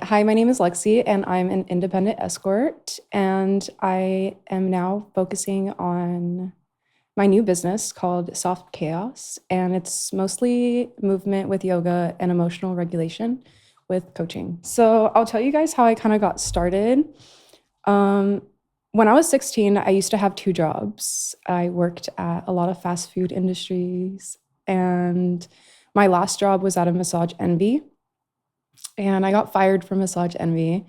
Hi, my name is Lexi, and I'm an independent escort. And I am now focusing on my new business called Soft Chaos. And it's mostly movement with yoga and emotional regulation with coaching. So I'll tell you guys how I kind of got started. When I was 16, I used to have 2 jobs. I worked at a lot of fast food industries, and my last job was at a Massage Envy. And I got fired from Massage Envy.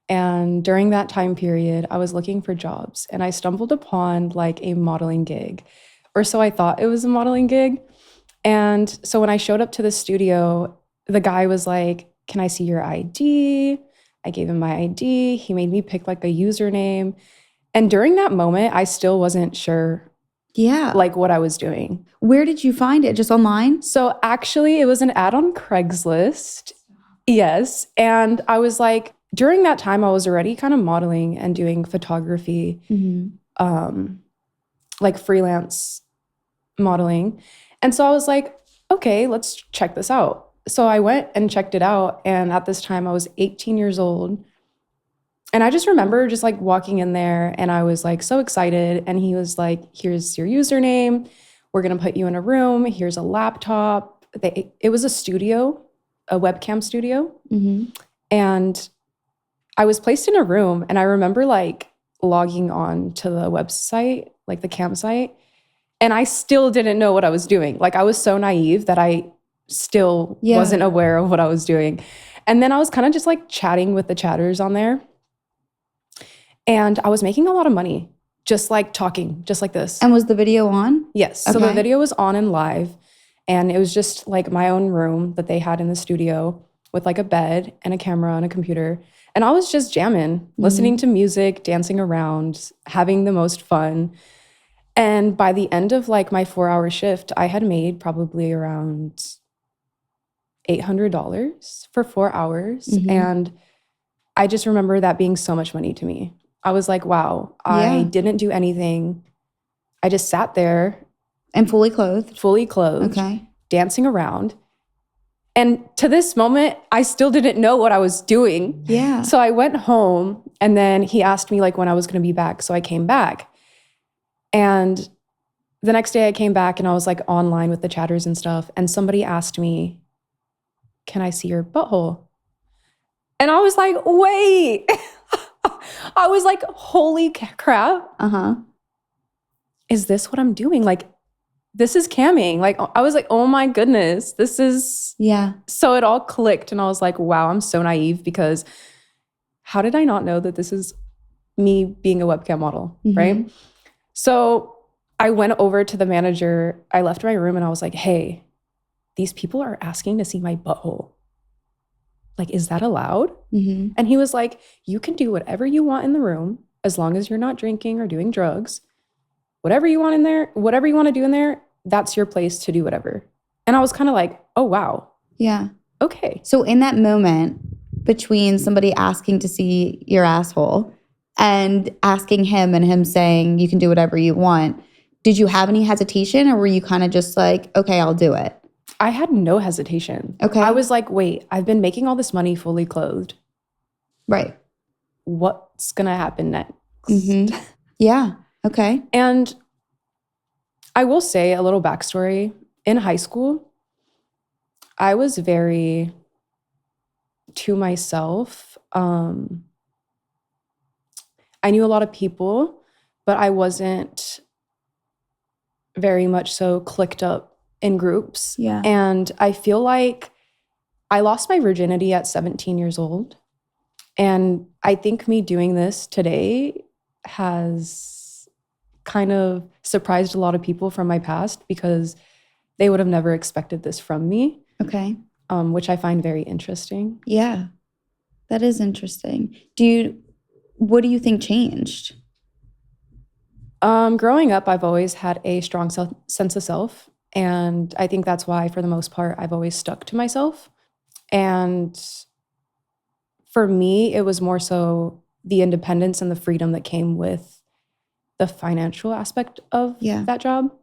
And during that time period, I was looking for jobs, and I stumbled upon like a modeling gig, or so I thought it was a modeling gig. And so when I showed up to the studio, the guy was like, "Can I see your ID?" I gave him my ID. He made me pick like a username. And during that moment, I still wasn't sure like what I was doing. Where did you find it? Just online? So actually, it was an ad on Craigslist. Yes. And I was like, during that time, I was already kind of modeling and doing photography, like freelance modeling. And so I was like, okay, let's check this out. So I went and checked it out. And at this time, I was 18 years old. And I just remember just like walking in there, and I was like so excited. And he was like, "Here's your username. We're going to put you in a room. Here's a laptop." It was a studio, a webcam studio. And I was placed in a room, and I remember like logging on to the website, like the campsite, and I still didn't know what I was doing. Like I was so naive that I still wasn't aware of what I was doing. And then I was kind of just like chatting with the chatters on there. And I was making a lot of money, just like talking, just like this. And was the video on? Yes. So the video was on and live. And it was just like my own room that they had in the studio with like a bed and a camera and a computer. And I was just jamming, listening to music, dancing around, having the most fun. And by the end of like my 4-hour shift, I had made probably around $800 for 4 hours. And I just remember that being so much money to me. I was like, wow, I didn't do anything. I just sat there. And fully clothed? Fully clothed. Okay. Dancing around. And to this moment, I still didn't know what I was doing. Yeah. So I went home, and then he asked me like when I was going to be back. So I came back. And the next day I came back, and I was like online with the chatters and stuff. And somebody asked me, "Can I see your butthole?" And I was like, wait. I was like, holy crap. Is this what I'm doing? Like, this is camming. Like, I was like, oh my goodness, this is. Yeah. So it all clicked, and I was like, wow, I'm so naive, because how did I not know that this is me being a webcam model, right? So I went over to the manager. I left my room, and I was like, hey, these people are asking to see my butthole. Like, is that allowed? And he was like, you can do whatever you want in the room, as long as you're not drinking or doing drugs. Whatever you want in there, whatever you want to do in there, that's your place to do whatever. And I was kind of like, oh, wow. Yeah. Okay. So in that moment between somebody asking to see your asshole and asking him and him saying you can do whatever you want, did you have any hesitation, or were you kind of just like, okay, I'll do it? I had no hesitation. Okay. I was like, wait, I've been making all this money fully clothed. Right. What's going to happen next? Yeah. Okay. And I will say a little backstory. In high school, I was very to myself. I knew a lot of people, but I wasn't very much so clicked up in groups. Yeah. And I feel like I lost my virginity at 17 years old. And I think me doing this today has kind of surprised a lot of people from my past, because they would have never expected this from me. Okay. Which I find very interesting. Yeah. That is interesting. What do you think changed? Growing up, I've always had a strong sense of self. And I think that's why, for the most part, I've always stuck to myself. And for me, it was more so the independence and the freedom that came with the financial aspect of that job,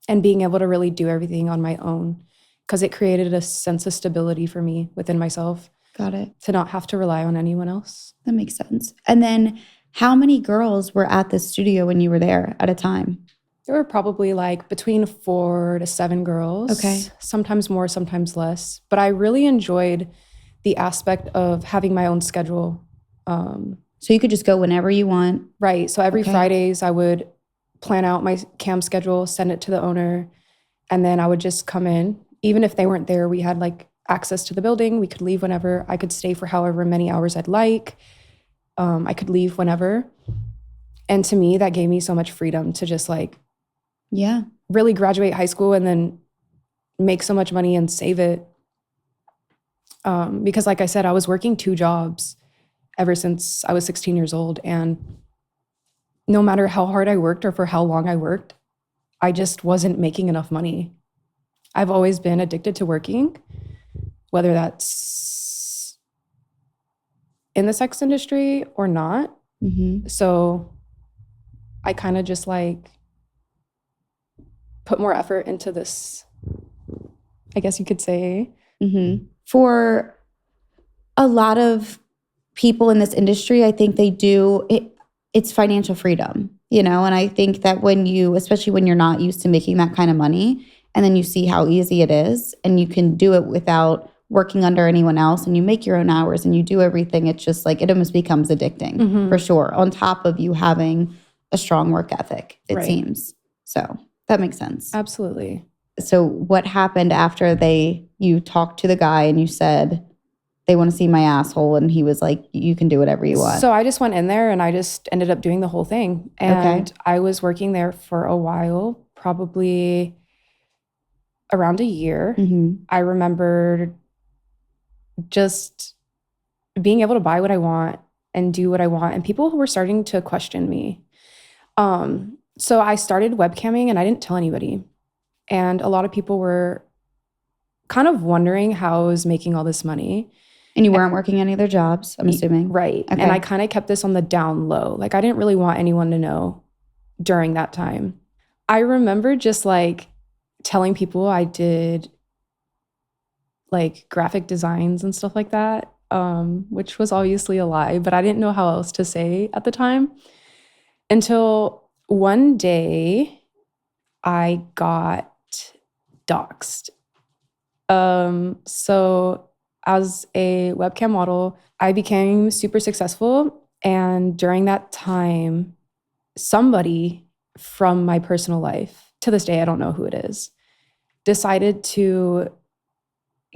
and being able to really do everything on my own, because it created a sense of stability for me within myself. Got it. to not have to rely on anyone else. That makes sense. And then how many girls were at the studio when you were there at a time? There were probably like between 4 to 7 girls. Okay. Sometimes more, sometimes less. But I really enjoyed the aspect of having my own schedule. So you could just go whenever you want. Right. So every Okay. Fridays I would plan out my cam schedule, send it to the owner, and then I would just come in. Even if they weren't there, we had like access to the building. We could leave whenever. I could stay for however many hours I'd like. I could leave whenever. And to me, that gave me so much freedom to just like Yeah. really graduate high school and then make so much money and save it. Because like I said, I was working 2 jobs ever since I was 16 years old. And no matter how hard I worked or for how long I worked, I just wasn't making enough money. I've always been addicted to working, whether that's in the sex industry or not. Mm-hmm. So I kind of just like put more effort into this, I guess you could say. Mm-hmm. For a lot of people in this industry, I think they do it. It's financial freedom, you know, and I think that when you, especially when you're not used to making that kind of money, and then you see how easy it is, and you can do it without working under anyone else, and you make your own hours and you do everything, it's just like it almost becomes addicting for sure. On top of you having a strong work ethic, it seems. So that makes sense. Absolutely. So what happened after you talked to the guy and you said, they want to see my asshole, and he was like, you can do whatever you want? So I just went in there and I just ended up doing the whole thing. And I was working there for a while, probably around a year. Mm-hmm. I remember just being able to buy what I want and do what I want, and people who were starting to question me. So I started webcamming and I didn't tell anybody. And a lot of people were kind of wondering how I was making all this money. And you weren't working any other jobs, I'm assuming? Right. Okay. And I kind of kept this on the down low. Like I didn't really want anyone to know during that time. I remember just like telling people I did like graphic designs and stuff like that, which was obviously a lie, but I didn't know how else to say at the time. Until one day I got doxxed. So as a webcam model, I became super successful. And during that time, somebody from my personal life, to this day, I don't know who it is, decided to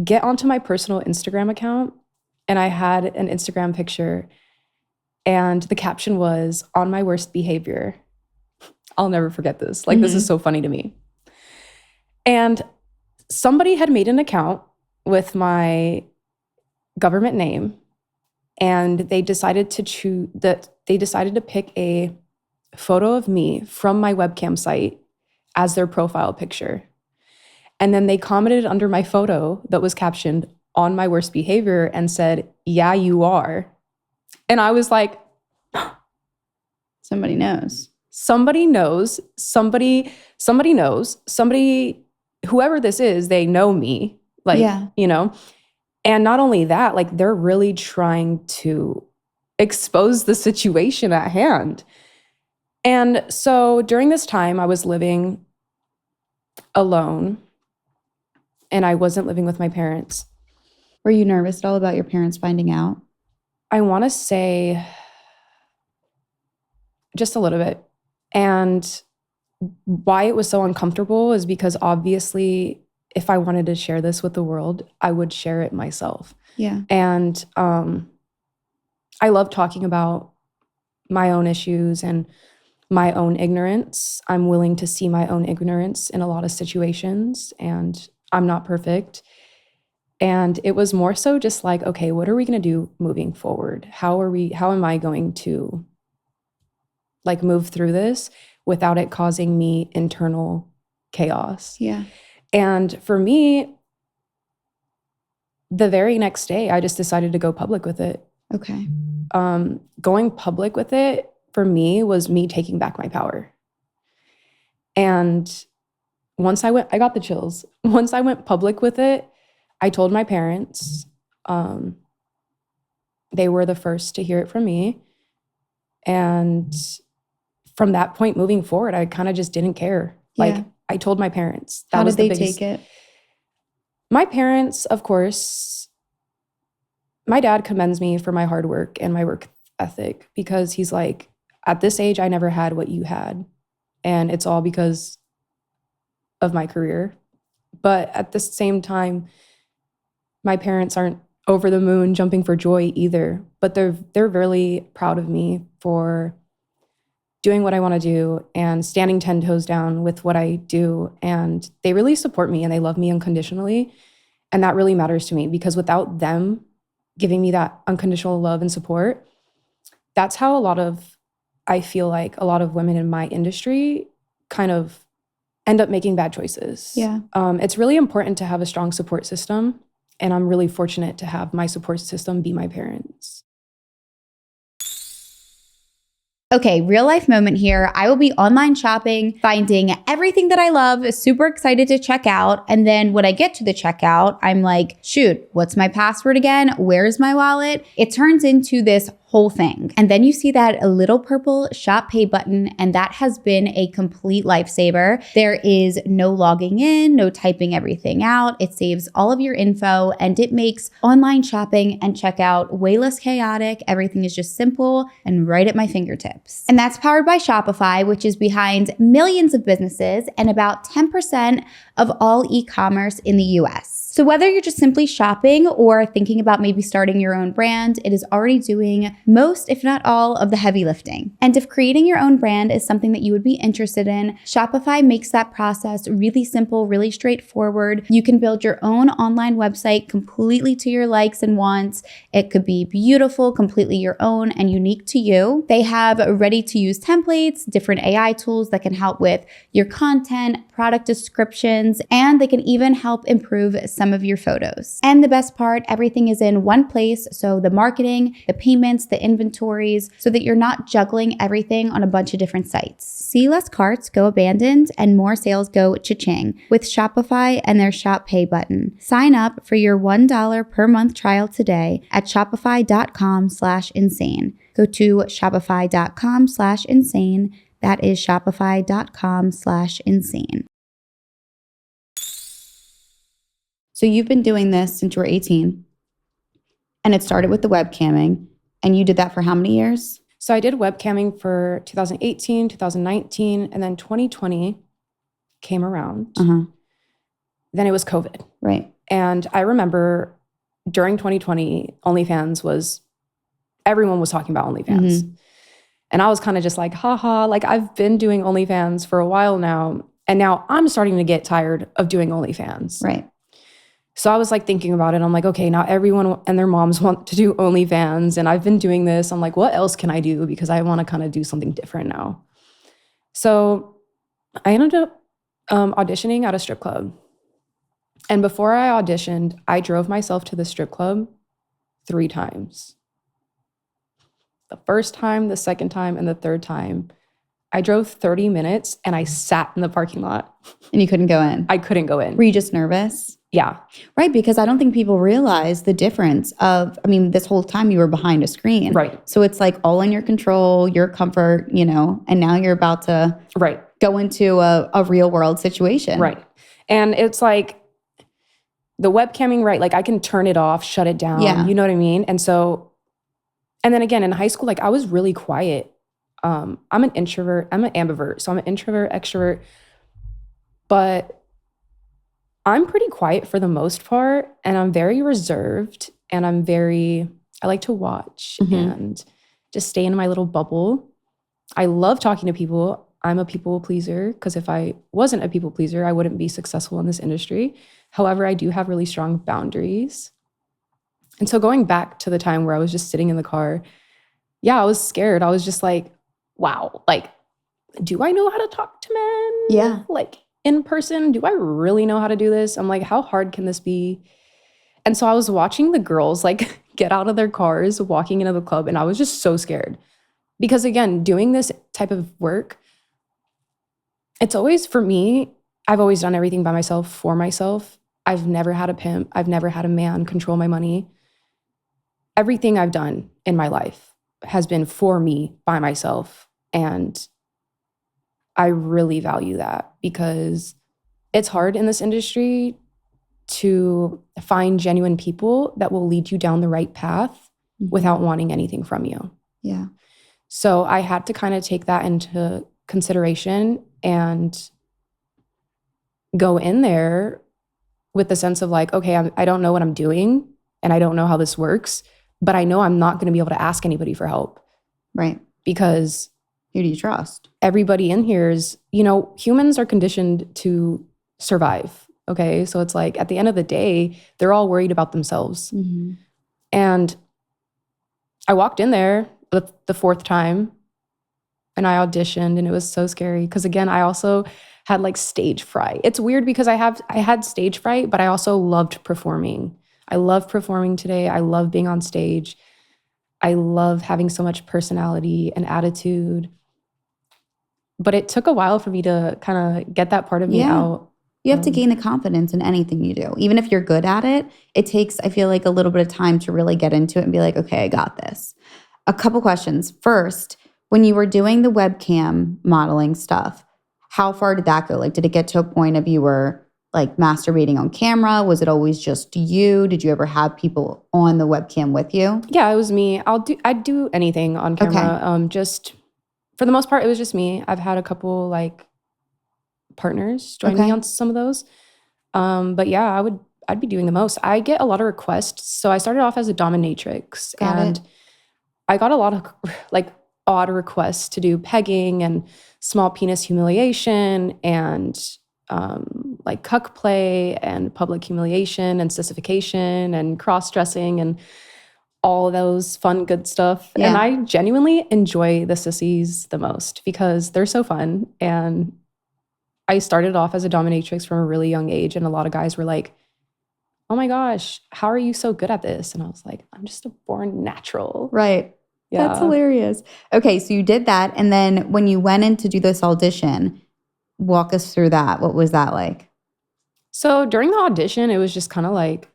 get onto my personal Instagram account. And I had an Instagram picture. And the caption was, "On my worst behavior." I'll never forget this. Like, this is so funny to me. And somebody had made an account with my government name, and they decided to pick a photo of me from my webcam site as their profile picture. And then they commented under my photo that was captioned, "On my worst behavior," and said, "Yeah, you are." And I was like, somebody knows. Somebody knows. Somebody knows. Somebody, whoever this is, they know me. Like, you know? And not only that, like they're really trying to expose the situation at hand. And so during this time, I was living alone and I wasn't living with my parents. Were you nervous at all about your parents finding out? I want to say just a little bit. And why it was so uncomfortable is because obviously if I wanted to share this with the world, I would share it myself. Yeah. And I love talking about my own issues and my own ignorance. I'm willing to see my own ignorance in a lot of situations, and I'm not perfect. And it was more so just like, okay, what are we going to do moving forward? How am I going to like move through this without it causing me internal chaos? Yeah. And for me, the very next day, I just decided to go public with it. Okay. Going public with it for me was me taking back my power. And I got the chills. Once I went public with it, I told my parents, they were the first to hear it from me. And from that point moving forward, I kind of just didn't care. Yeah. Like I told my parents. How did they take it? My parents, of course, my dad commends me for my hard work and my work ethic because he's like, at this age, I never had what you had. And it's all because of my career. But at the same time, my parents aren't over the moon jumping for joy either. But they're really proud of me for doing what I want to do and standing 10 toes down with what I do. And they really support me and they love me unconditionally. And that really matters to me because without them giving me that unconditional love and support, that's how I feel like a lot of women in my industry kind of end up making bad choices. Yeah. It's really important to have a strong support system. And I'm really fortunate to have my support system be my parents. Okay, real life moment here. I will be online shopping, finding everything that I love, super excited to check out. And then when I get to the checkout, I'm like, shoot, what's my password again? Where's my wallet? It turns into this whole thing. And then you see that little purple shop pay button, and that has been a complete lifesaver. There is no logging in, no typing everything out. It saves all of your info and it makes online shopping and checkout way less chaotic. Everything is just simple and right at my fingertips. And that's powered by Shopify, which is behind millions of businesses and about 10% of all e-commerce in the US. So whether you're just simply shopping or thinking about maybe starting your own brand, it is already doing most, if not all, of the heavy lifting. And if creating your own brand is something that you would be interested in, Shopify makes that process really simple, really straightforward. You can build your own online website completely to your likes and wants. It could be beautiful, completely your own and unique to you. They have ready-to-use templates, different AI tools that can help with your content, product descriptions, and they can even help improve some of your photos. And the best part, everything is in one place. So the marketing, the payments, the inventories, so that you're not juggling everything on a bunch of different sites. See less carts go abandoned and more sales go cha-ching with Shopify and their Shop Pay button. Sign up for your $1 per month trial today at shopify.com/insane. Go to shopify.com/insane. That is shopify.com/insane. So you've been doing this since you were 18, and it started with the webcamming, and you did that for how many years? So I did webcamming for 2018, 2019, and then 2020 came around. Then it was COVID. Right. And I remember during 2020, everyone was talking about OnlyFans. And I was kind of just like, haha, like I've been doing OnlyFans for a while now. And now I'm starting to get tired of doing OnlyFans. Right. So I was like thinking about it. I'm like, okay, now everyone and their moms want to do OnlyFans. And I've been doing this. I'm like, what else can I do? Because I want to kind of do something different now. So I ended up auditioning at a strip club. And before I auditioned, I drove myself to the strip club 3 times. The first time, the second time, and the third time. I drove 30 minutes and I sat in the parking lot. And you couldn't go in? I couldn't go in. Were you just nervous? Yeah. Right, because I don't think people realize the difference of, this whole time you were behind a screen. Right. So it's like all in your control, your comfort, and now you're about to go into a real world situation. Right. And it's like the webcamming, right? Like I can turn it off, shut it down. Yeah. You know what I mean? And then again, in high school, like I was really quiet. I'm an introvert. I'm an ambivert. So I'm an introvert, extrovert. But I'm pretty quiet for the most part. And I'm very reserved. And I like to watch and just stay in my little bubble. I love talking to people. I'm a people pleaser because if I wasn't a people pleaser, I wouldn't be successful in this industry. However, I do have really strong boundaries. And so going back to the time where I was just sitting in the car, I was scared. I was just like, wow, like, do I know how to talk to men? Yeah. Like in person, do I really know how to do this? I'm like, how hard can this be? And so I was watching the girls like get out of their cars, walking into the club, and I was just so scared. Because again, doing this type of work, it's always, for me, I've always done everything by myself, for myself. I've never had a pimp. I've never had a man control my money. everything I've done in my life has been for me by myself. And I really value that because it's hard in this industry to find genuine people that will lead you down the right path without wanting anything from you. Yeah. So I had to kind of take that into consideration and go in there with the sense of like, okay, I don't know what I'm doing and I don't know how this works, but I know I'm not going to be able to ask anybody for help. Right. Because who do you trust? Everybody in here is, humans are conditioned to survive. Okay. So it's like at the end of the day, they're all worried about themselves. Mm-hmm. And I walked in there the fourth time and I auditioned and it was so scary. Because again, I also had like stage fright. It's weird because I had stage fright, but I also loved performing. I love performing today. I love being on stage. I love having so much personality and attitude. But it took a while for me to kind of get that part of me out. You have to gain the confidence in anything you do. Even if you're good at it, it takes, I feel like, a little bit of time to really get into it and be like, okay, I got this. A couple questions. First, when you were doing the webcam modeling stuff, how far did that go? Like, did it get to a point of you were like masturbating on camera? Was it always just you? Did you ever have people on the webcam with you? Yeah, it was me. I'd do anything on camera. Okay. Just for the most part, it was just me. I've had a couple like partners join me on some of those. But yeah, I'd be doing the most. I get a lot of requests. So I started off as a dominatrix and I got a lot of like odd requests to do pegging and small penis humiliation and like cuck play and public humiliation and sissification and cross-dressing and all those fun, good stuff. Yeah. And I genuinely enjoy the sissies the most because they're so fun. And I started off as a dominatrix from a really young age. And a lot of guys were like, oh my gosh, how are you so good at this? And I was like, I'm just a born natural. Right. Yeah. That's hilarious. Okay, so you did that. And then when you went in to do this audition, walk us through that. What was that like? So during the audition, it was just kind of like,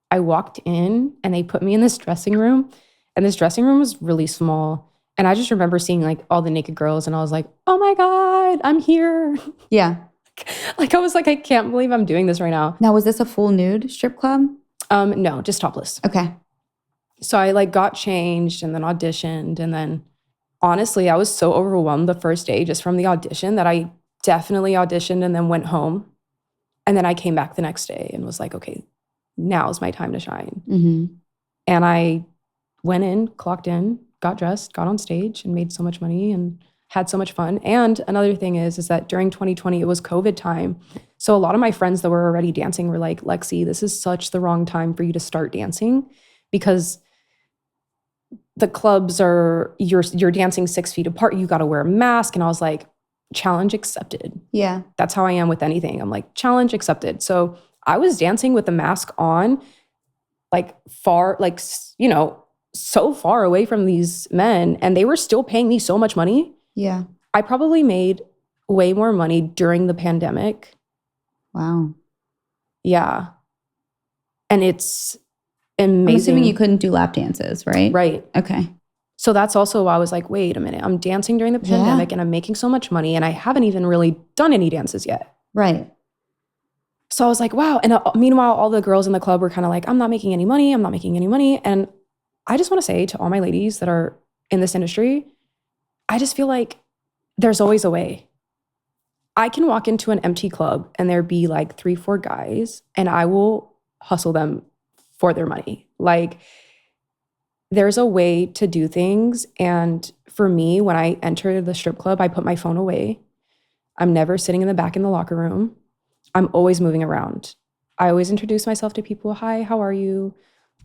I walked in and they put me in this dressing room. And this dressing room was really small. And I just remember seeing like all the naked girls and I was like, oh my God, I'm here. Yeah. Like I was like, I can't believe I'm doing this right now. Now, was this a full nude strip club? No, just topless. Okay. So I like got changed and then auditioned. And then honestly, I was so overwhelmed the first day just from the audition that I definitely auditioned and then went home. And then I came back the next day and was like, okay, now's my time to shine. Mm-hmm. And I went in, clocked in, got dressed, got on stage and made so much money and had so much fun. And another thing is that during 2020, it was COVID time. So a lot of my friends that were already dancing were like, Lexi, this is such the wrong time for you to start dancing because the clubs are, you're dancing 6 feet apart. You got to wear a mask. And I was like, challenge accepted. Yeah. That's how I am with anything. I'm like, challenge accepted. So I was dancing with the mask on, like far, like, so far away from these men. And they were still paying me so much money. Yeah. I probably made way more money during the pandemic. Wow. Yeah. And it's amazing. I'm assuming you couldn't do lap dances, right? Right. Okay. So that's also why I was like, wait a minute, I'm dancing during the pandemic and I'm making so much money and I haven't even really done any dances yet. Right. So I was like, wow. And meanwhile, all the girls in the club were kind of like, I'm not making any money. I'm not making any money. And I just want to say to all my ladies that are in this industry, I just feel like there's always a way. I can walk into an empty club and there be like 3-4 guys and I will hustle them for their money. Like there's a way to do things. And for me, when I enter the strip club, I put my phone away. I'm never sitting in the back in the locker room. I'm always moving around. I always introduce myself to people. Hi, how are you?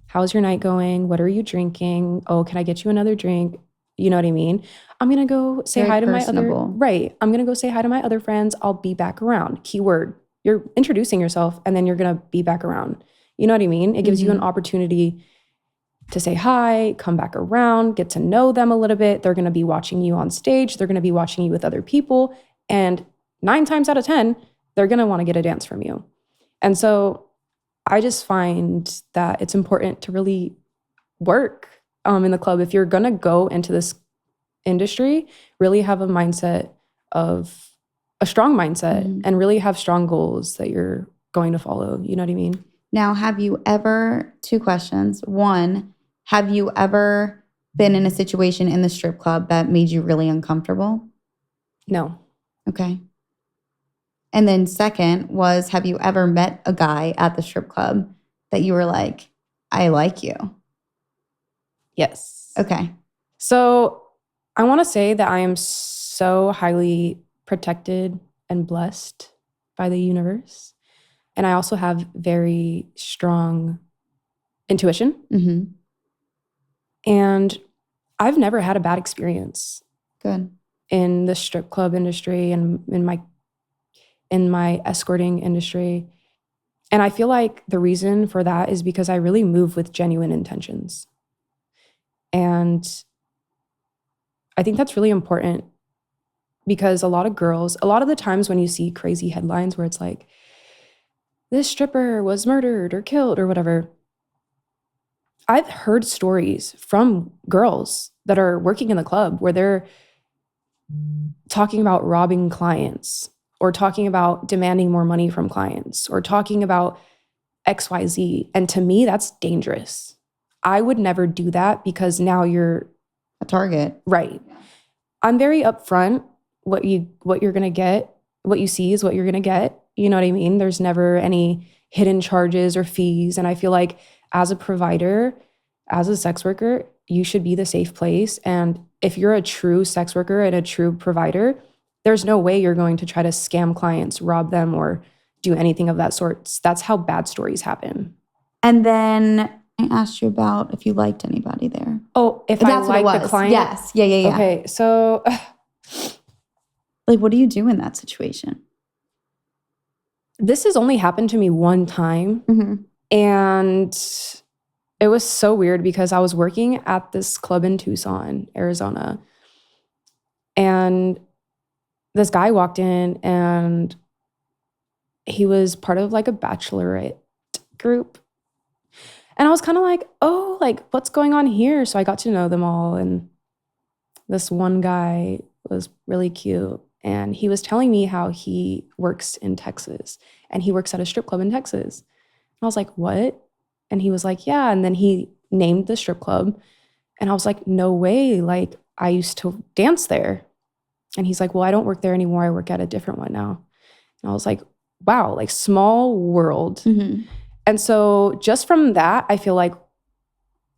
How's your night going? What are you drinking? Oh, can I get you another drink? You know what I mean? I'm going to go say Very hi to personable. my other, right. I'm going to go say hi to my other friends. I'll be back around. Keyword, you're introducing yourself and then you're going to be back around. You know what I mean? It gives you an opportunity to say hi, come back around, get to know them a little bit. They're going to be watching you on stage. They're going to be watching you with other people. And 9 times out of 10, they're going to want to get a dance from you. And so I just find that it's important to really work in the club. If you're going to go into this industry, really have a mindset of a strong mindset and really have strong goals that you're going to follow. You know what I mean? Now, have you ever, 2 questions. 1, have you ever been in a situation in the strip club that made you really uncomfortable? No. Okay. And then second was, have you ever met a guy at the strip club that you were like, I like you? Yes. Okay. So I want to say that I am so highly protected and blessed by the universe. And I also have very strong intuition. Mm-hmm. And I've never had a bad experience. Good. In the strip club industry and in my escorting industry. And I feel like the reason for that is because I really move with genuine intentions. And I think that's really important because a lot of the times when you see crazy headlines where it's like, this stripper was murdered or killed or whatever, I've heard stories from girls that are working in the club where they're talking about robbing clients or talking about demanding more money from clients or talking about XYZ. And to me, that's dangerous. I would never do that because now you're a target. Right. I'm very upfront. What you're going to get, what you see is what you're going to get. You know what I mean? There's never any hidden charges or fees. And I feel like as a provider, as a sex worker, you should be the safe place. And if you're a true sex worker and a true provider, there's no way you're going to try to scam clients, rob them, or do anything of that sort. That's how bad stories happen. And then I asked you about if you liked anybody there. Oh, if I liked the client? Yes. Yeah. Okay, so like, what do you do in that situation? This has only happened to me one time. Mm-hmm. And it was so weird because I was working at this club in Tucson, Arizona. And this guy walked in and he was part of like a bachelorette group. And I was kind of like, oh, like what's going on here? So I got to know them all. And this one guy was really cute. And he was telling me how he works in Texas and he works at a strip club in Texas. And I was like, what? And he was like, yeah. And then he named the strip club. And I was like, no way. Like, I used to dance there. And he's like, well, I don't work there anymore. I work at a different one now. And I was like, wow, like small world. Mm-hmm. And so just from that, I feel like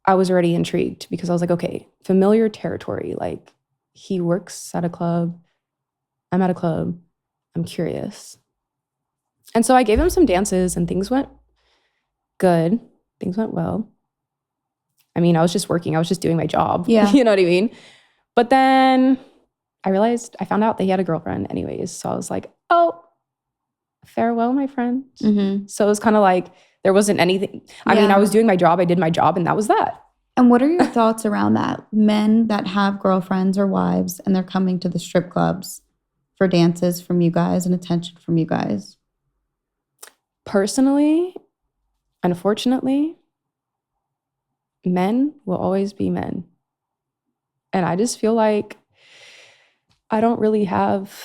I was already intrigued because I was like, okay, familiar territory. Like, he works at a club. I'm at a club. I'm curious. And so I gave him some dances and things went good. Things went well. I mean, I was just working. I was just doing my job. Yeah. You know what I mean? But then I found out that he had a girlfriend anyways. So I was like, oh, farewell, my friend. Mm-hmm. So it was kind of like there wasn't anything. I mean, I was doing my job. I did my job and that was that. And what are your thoughts around that? Men that have girlfriends or wives and they're coming to the strip clubs for dances from you guys and attention from you guys? Personally, unfortunately, men will always be men. And I just feel like I don't really have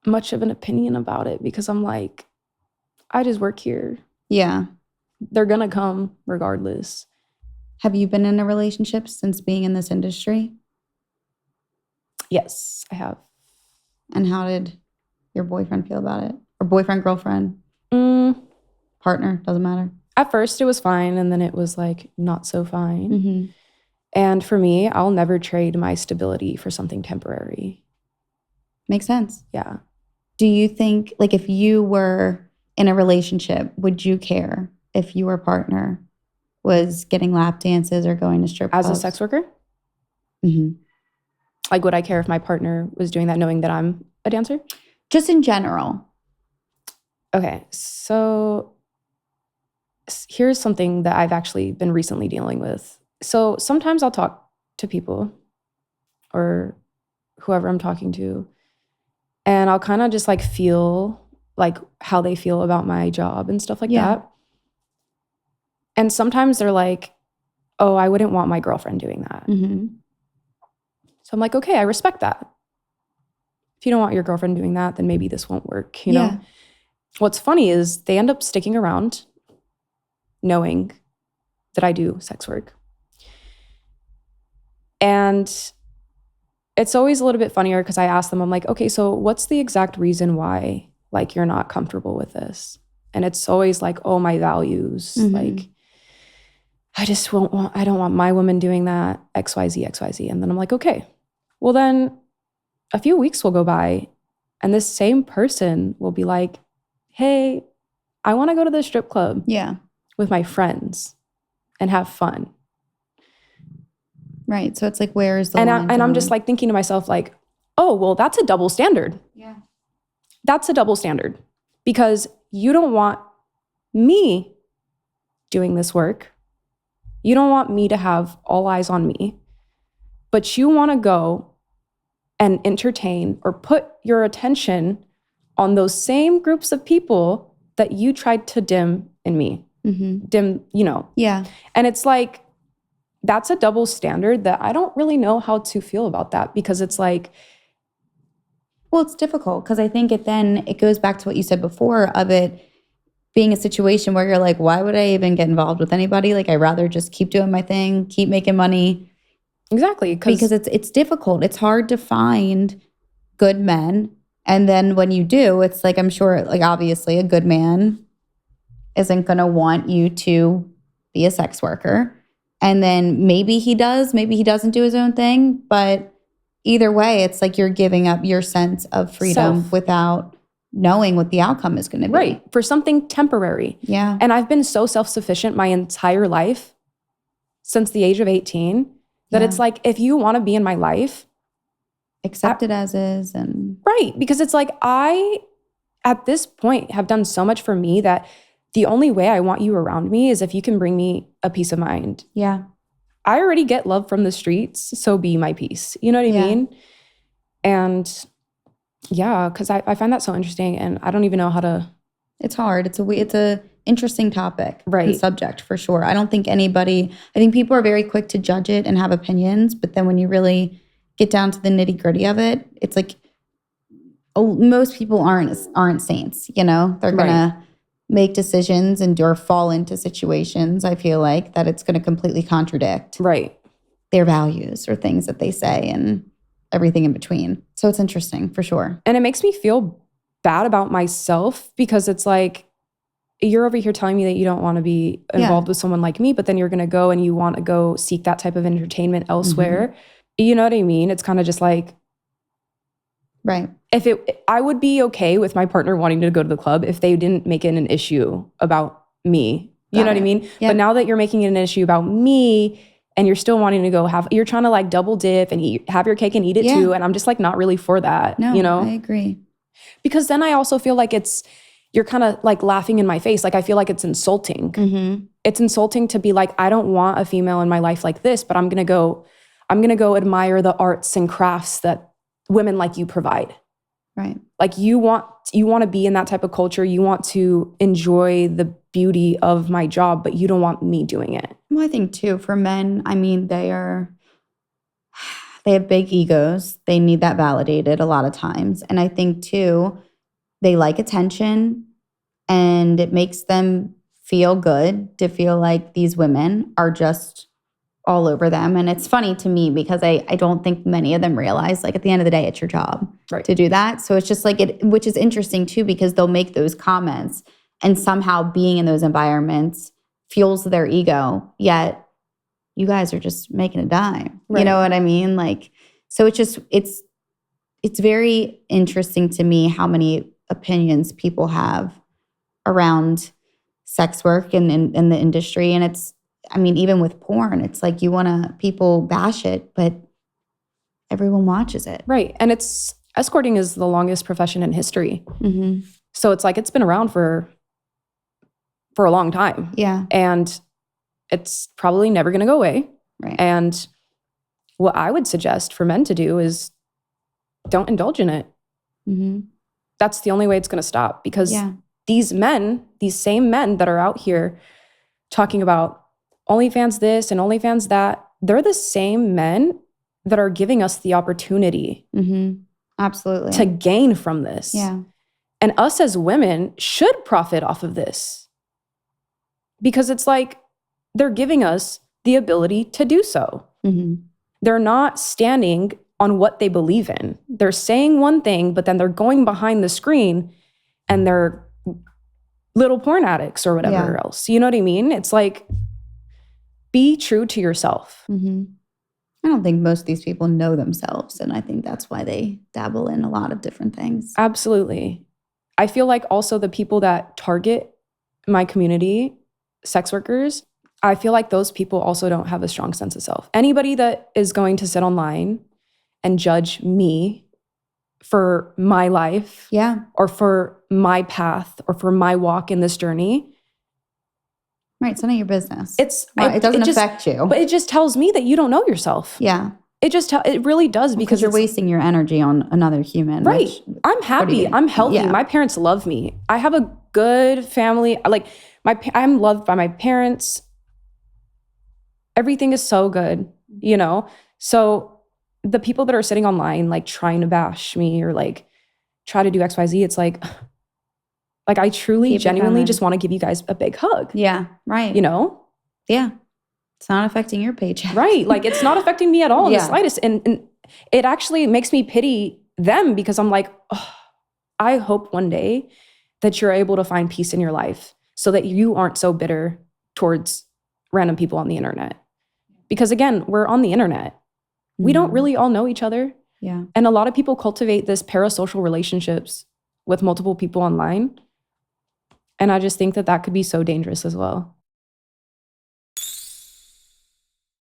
much of an opinion about it because I'm like, I just work here. Yeah. They're going to come regardless. Have you been in a relationship since being in this industry? Yes, I have. And how did your boyfriend feel about it? Or boyfriend, girlfriend? Partner, doesn't matter. At first it was fine and then it was like not so fine. Mm-hmm. And for me, I'll never trade my stability for something temporary. Makes sense. Yeah. Do you think, like, if you were in a relationship, would you care if your partner was getting lap dances or going to strip clubs? As a sex worker? Mm-hmm. Like, would I care if my partner was doing that knowing that I'm a dancer? Just in general. Okay, so here's something that I've actually been recently dealing with. So sometimes I'll talk to people or whoever I'm talking to, and I'll kind of just like feel like how they feel about my job and stuff like that. And sometimes they're like, oh, I wouldn't want my girlfriend doing that. Mm-hmm. So I'm like, okay, I respect that. If you don't want your girlfriend doing that, then maybe this won't work, you know? What's funny is they end up sticking around knowing that I do sex work. And it's always a little bit funnier because I ask them, I'm like, okay, so what's the exact reason why like you're not comfortable with this? And it's always like, oh, my values. Mm-hmm. Like, I don't want my woman doing that, XYZ, XYZ. And then I'm like, okay, well then a few weeks will go by and this same person will be like, hey, I want to go to the strip club with my friends and have fun. Right. So it's like, where is the line? And I'm just like thinking to myself like, oh, well, that's a double standard. Yeah. That's a double standard because you don't want me doing this work. You don't want me to have all eyes on me, but you want to go and entertain or put your attention on those same groups of people that you tried to dim in me. Mm-hmm. Dim, you know. Yeah. And it's like, that's a double standard that I don't really know how to feel about that because it's like, well, it's difficult because I think it goes back to what you said before of it being a situation where you're like, why would I even get involved with anybody? Like, I'd rather just keep doing my thing, keep making money. Exactly. Because it's difficult. It's hard to find good men. And then when you do, it's like, I'm sure, like, obviously a good man isn't going to want you to be a sex worker. And then maybe he does, maybe he doesn't do his own thing. But either way, it's like you're giving up your sense of freedom without knowing what the outcome is going to be. Right. For something temporary. Yeah. And I've been so self-sufficient my entire life since the age of 18 that it's like, if you want to be in my life, accept it as is. And right. Because it's like, I, at this point, have done so much for me that the only way I want you around me is if you can bring me a peace of mind. Yeah. I already get love from the streets, so be my peace. You know what I mean? And yeah, because I find that so interesting and I don't even know how to. It's hard. It's a interesting topic. Right. And subject for sure. I think people are very quick to judge it and have opinions, but then when you really get down to the nitty gritty of it, it's like most people aren't saints, you know? They're going to make decisions or fall into situations, I feel like, that it's going to completely contradict their values or things that they say and everything in between. So it's interesting for sure. And it makes me feel bad about myself because it's like, you're over here telling me that you don't want to be involved with someone like me, but then you're going to go and you want to go seek that type of entertainment elsewhere. Mm-hmm. You know what I mean? It's kind of just like, right. I would be okay with my partner wanting to go to the club if they didn't make it an issue about me. You know what I mean? Yep. But now that you're making it an issue about me and you're still wanting to go you're trying to like double dip and have your cake and eat it too. And I'm just like not really for that. No, you know? I agree. Because then I also feel like you're kind of like laughing in my face. Like I feel like it's insulting. Mm-hmm. It's insulting to be like, I don't want a female in my life like this, but I'm going to go admire the arts and crafts that women like you provide. Right. Like you want to be in that type of culture. You want to enjoy the beauty of my job, but you don't want me doing it. Well, I think too, for men, I mean, they have big egos. They need that validated a lot of times. And I think too, they like attention and it makes them feel good to feel like these women are just all over them. And it's funny to me because I don't think many of them realize, like, at the end of the day, it's your job to do that. So it's just like which is interesting too, because they'll make those comments and somehow being in those environments fuels their ego. Yet you guys are just making a dime. Right. You know what I mean? Like, so it's very interesting to me how many opinions people have around sex work and in the industry. And even with porn, it's like people bash it, but everyone watches it. Right. And escorting is the longest profession in history. Mm-hmm. So it's like, it's been around for a long time. Yeah. And it's probably never going to go away. Right. And what I would suggest for men to do is don't indulge in it. Mm-hmm. That's the only way it's going to stop because these same men that are out here talking about OnlyFans this and OnlyFans that, they're the same men that are giving us the opportunity Absolutely to gain from this. Yeah. And us as women should profit off of this because it's like they're giving us the ability to do so. They're not standing on what they believe in. They're saying one thing, but then they're going behind the screen and they're little porn addicts or whatever else. You know what I mean? It's like, be true to yourself. I don't think most of these people know themselves. And I think that's why they dabble in a lot of different things. Absolutely. I feel like also the people that target my community, sex workers, I feel like those people also don't have a strong sense of self. Anybody that is going to sit online and judge me for my life or for my path or for my walk in this journey. Right. It's none of your business. It doesn't affect you. But it just tells me that you don't know yourself. Yeah. It really does because you're wasting your energy on another human. Right. I'm happy. I'm healthy. Yeah. My parents love me. I have a good family. Like I'm loved by my parents. Everything is so good, you know? So the people that are sitting online, like trying to bash me or like try to do XYZ, it's like I truly, genuinely just want to give you guys a big hug. Yeah. Right. You know? Yeah. It's not affecting your paycheck. Right. Like it's not affecting me at all in the slightest. And it actually makes me pity them because I'm like, oh, I hope one day that you're able to find peace in your life so that you aren't so bitter towards random people on the internet. Because again, we're on the internet. We don't really all know each other. Yeah. And a lot of people cultivate this parasocial relationships with multiple people online. And I just think that that could be so dangerous as well.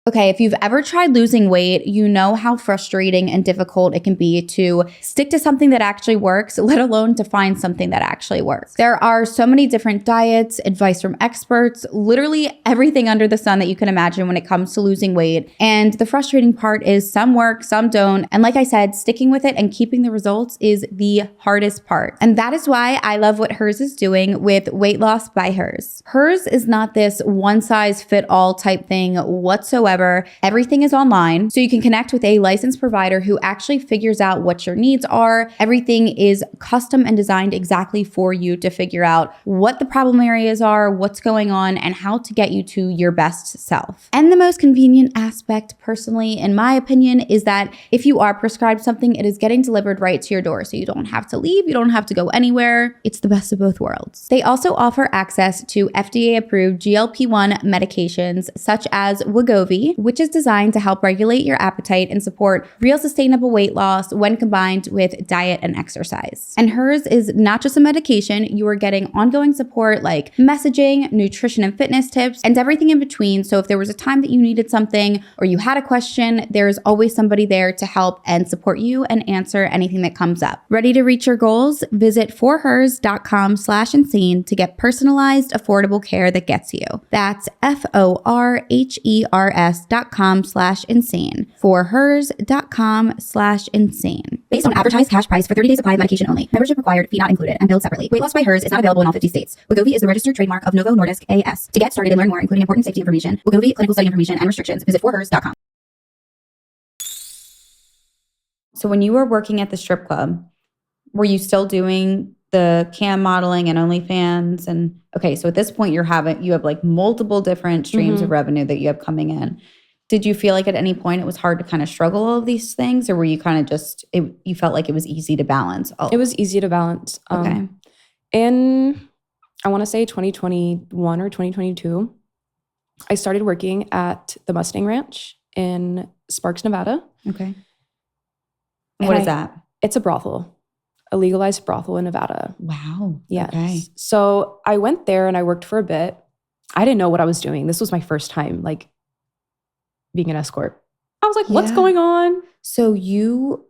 Okay, if you've ever tried losing weight, you know how frustrating and difficult it can be to stick to something that actually works, let alone to find something that actually works. There are so many different diets, advice from experts, literally everything under the sun that you can imagine when it comes to losing weight. And the frustrating part is some work, some don't. And like I said, sticking with it and keeping the results is the hardest part. And that is why I love what Hers is doing with Weight Loss by Hers. Hers is not this one size fit all type thing whatsoever. Everything is online, so you can connect with a licensed provider who actually figures out what your needs are. Everything is custom and designed exactly for you to figure out what the problem areas are, what's going on, and how to get you to your best self. And the most convenient aspect, personally, in my opinion, is that if you are prescribed something, it is getting delivered right to your door, so you don't have to leave, you don't have to go anywhere. It's the best of both worlds. They also offer access to FDA-approved GLP-1 medications such as Wegovy, which is designed to help regulate your appetite and support real sustainable weight loss when combined with diet and exercise. And Hers is not just a medication, you are getting ongoing support like messaging, nutrition and fitness tips, and everything in between. So if there was a time that you needed something or you had a question, there's always somebody there to help and support you and answer anything that comes up. Ready to reach your goals? Visit forhers.com/insane to get personalized, affordable care that gets you. That's forhers.com/insane. forhers.com/insane. Based on advertised cash price for 30 days supply of medication only. Membership required, fee not included, and billed separately. Weight Loss by Hers is not available in all 50 states. Wegovy is the registered trademark of Novo Nordisk AS. To get started and learn more, including important safety information, Wegovy, clinical study information, and restrictions, visit forhers.com. So when you were working at the strip club, were you still doing the cam modeling and OnlyFans? And okay, so at this point you have like multiple different streams of revenue that you have coming in. Did you feel like at any point it was hard to kind of struggle all of these things, or were you kind of you felt like it was easy to balance? It was easy to balance. Okay. In, I want to say 2021 or 2022, I started working at the Mustang Ranch in Sparks, Nevada. Okay. What is that? It's a brothel. A legalized brothel in Nevada. Wow. Yes. Okay. So I went there and I worked for a bit. I didn't know what I was doing. This was my first time, like, being an escort. I was like, what's going on? So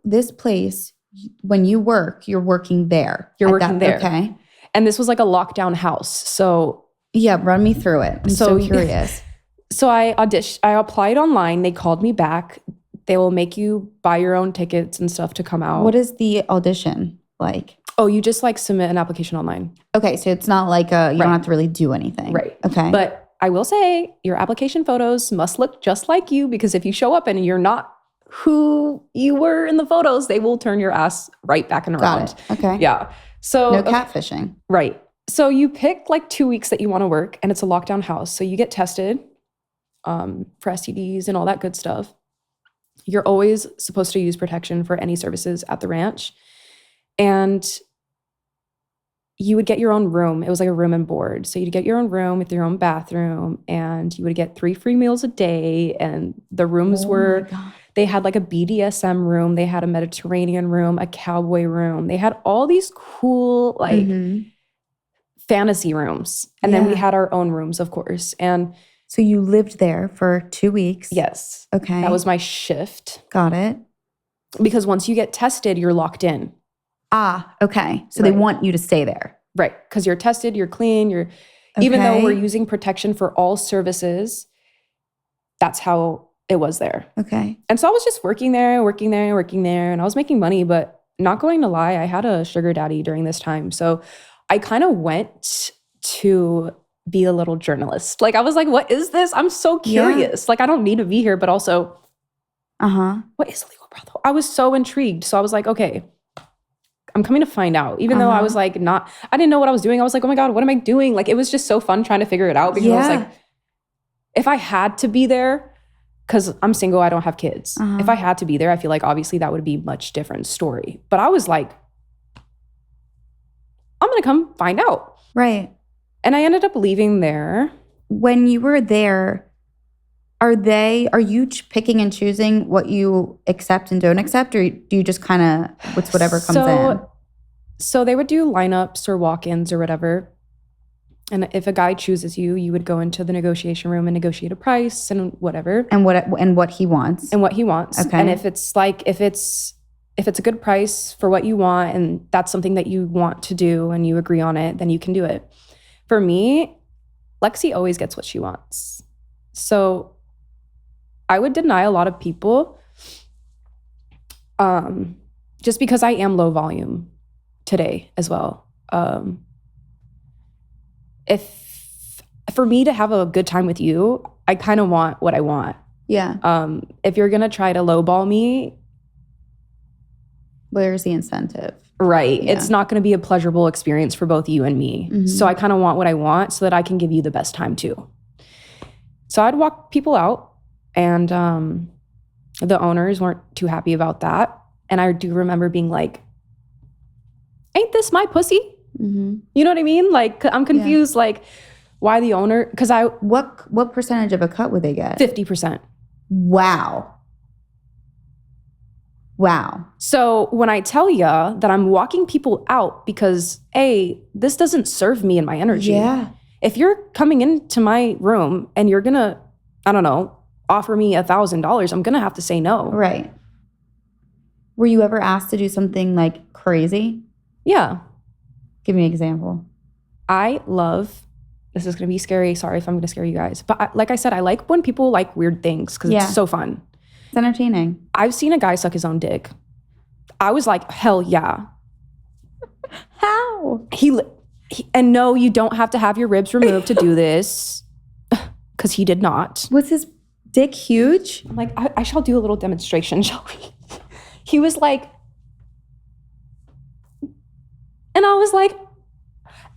this place, when you work, you're working there. You're working there. Okay. And this was like a lockdown house. So yeah, run me through it. I'm so curious. So I applied online. They called me back. They will make you buy your own tickets and stuff to come out. What is the audition like? Oh, you just like submit an application online. Okay, so it's not like you don't have to really do anything. Right. Okay. But I will say your application photos must look just like you, because if you show up and you're not who you were in the photos, they will turn your ass right back and around. Got it. Okay. Yeah. So No catfishing. right. So you pick like 2 weeks that you want to work, and it's a lockdown house. So you get tested for STDs and all that good stuff. You're always supposed to use protection for any services at the ranch. And you would get your own room. It was like a room and board. So you'd get your own room with your own bathroom, and you would get 3 free meals a day. And the rooms they had like a BDSM room. They had a Mediterranean room, a cowboy room. They had all these cool like fantasy rooms. And then we had our own rooms, of course. And so you lived there for 2 weeks? yes. Okay. That was my shift. Got it. Because once you get tested, you're locked in. Ah, okay. So they want you to stay there. Right. Because you're tested, you're clean, even though we're using protection for all services, that's how it was there. Okay. And so I was just working there, and I was making money, but not going to lie, I had a sugar daddy during this time. So I kind of went to be a little journalist. Like I was like, what is this? I'm so curious. Yeah. Like I don't need to be here, but also, what is a legal brothel? I was so intrigued. So I was like, okay, I'm coming to find out. Even though I was like I didn't know what I was doing. I was like, oh my God, what am I doing? Like it was just so fun trying to figure it out, because I was like, if I had to be there, because I'm single, I don't have kids. If I had to be there, I feel like obviously that would be a much different story. But I was like, I'm going to come find out. Right. And I ended up leaving there. When you were there, are you picking and choosing what you accept and don't accept, or do you just kind of, it's whatever comes in? So they would do lineups or walk-ins or whatever. And if a guy chooses you, you would go into the negotiation room and negotiate a price and whatever. And what he wants. And what he wants. Okay. And if it's a good price for what you want, and that's something that you want to do and you agree on it, then you can do it. For me, Lexi always gets what she wants. So I would deny a lot of people just because I am low volume today as well. If for me to have a good time with you, I kind of want what I want. Yeah. If you're going to try to lowball me, where's the incentive? Right. Yeah. It's not going to be a pleasurable experience for both you and me. Mm-hmm. So I kind of want what I want so that I can give you the best time too. So I'd walk people out, and the owners weren't too happy about that. And I do remember being like, ain't this my pussy? Mm-hmm. You know what I mean? Like, I'm confused, like, why the owner, because What percentage of a cut would they get? 50%. Wow. So when I tell you that I'm walking people out because, A, this doesn't serve me and my energy. Yeah. If you're coming into my room and you're going to, I don't know, offer me $1,000, I'm going to have to say no. Right. Were you ever asked to do something like crazy? Yeah. Give me an example. This is going to be scary. Sorry if I'm going to scare you guys. But like I said, I like when people like weird things because it's so fun. It's entertaining. I've seen a guy suck his own dick. I was like, hell yeah. How? And no, you don't have to have your ribs removed to do this, because he did not. Was his dick huge? I'm like, I shall do a little demonstration, shall we? He was like, and I was like,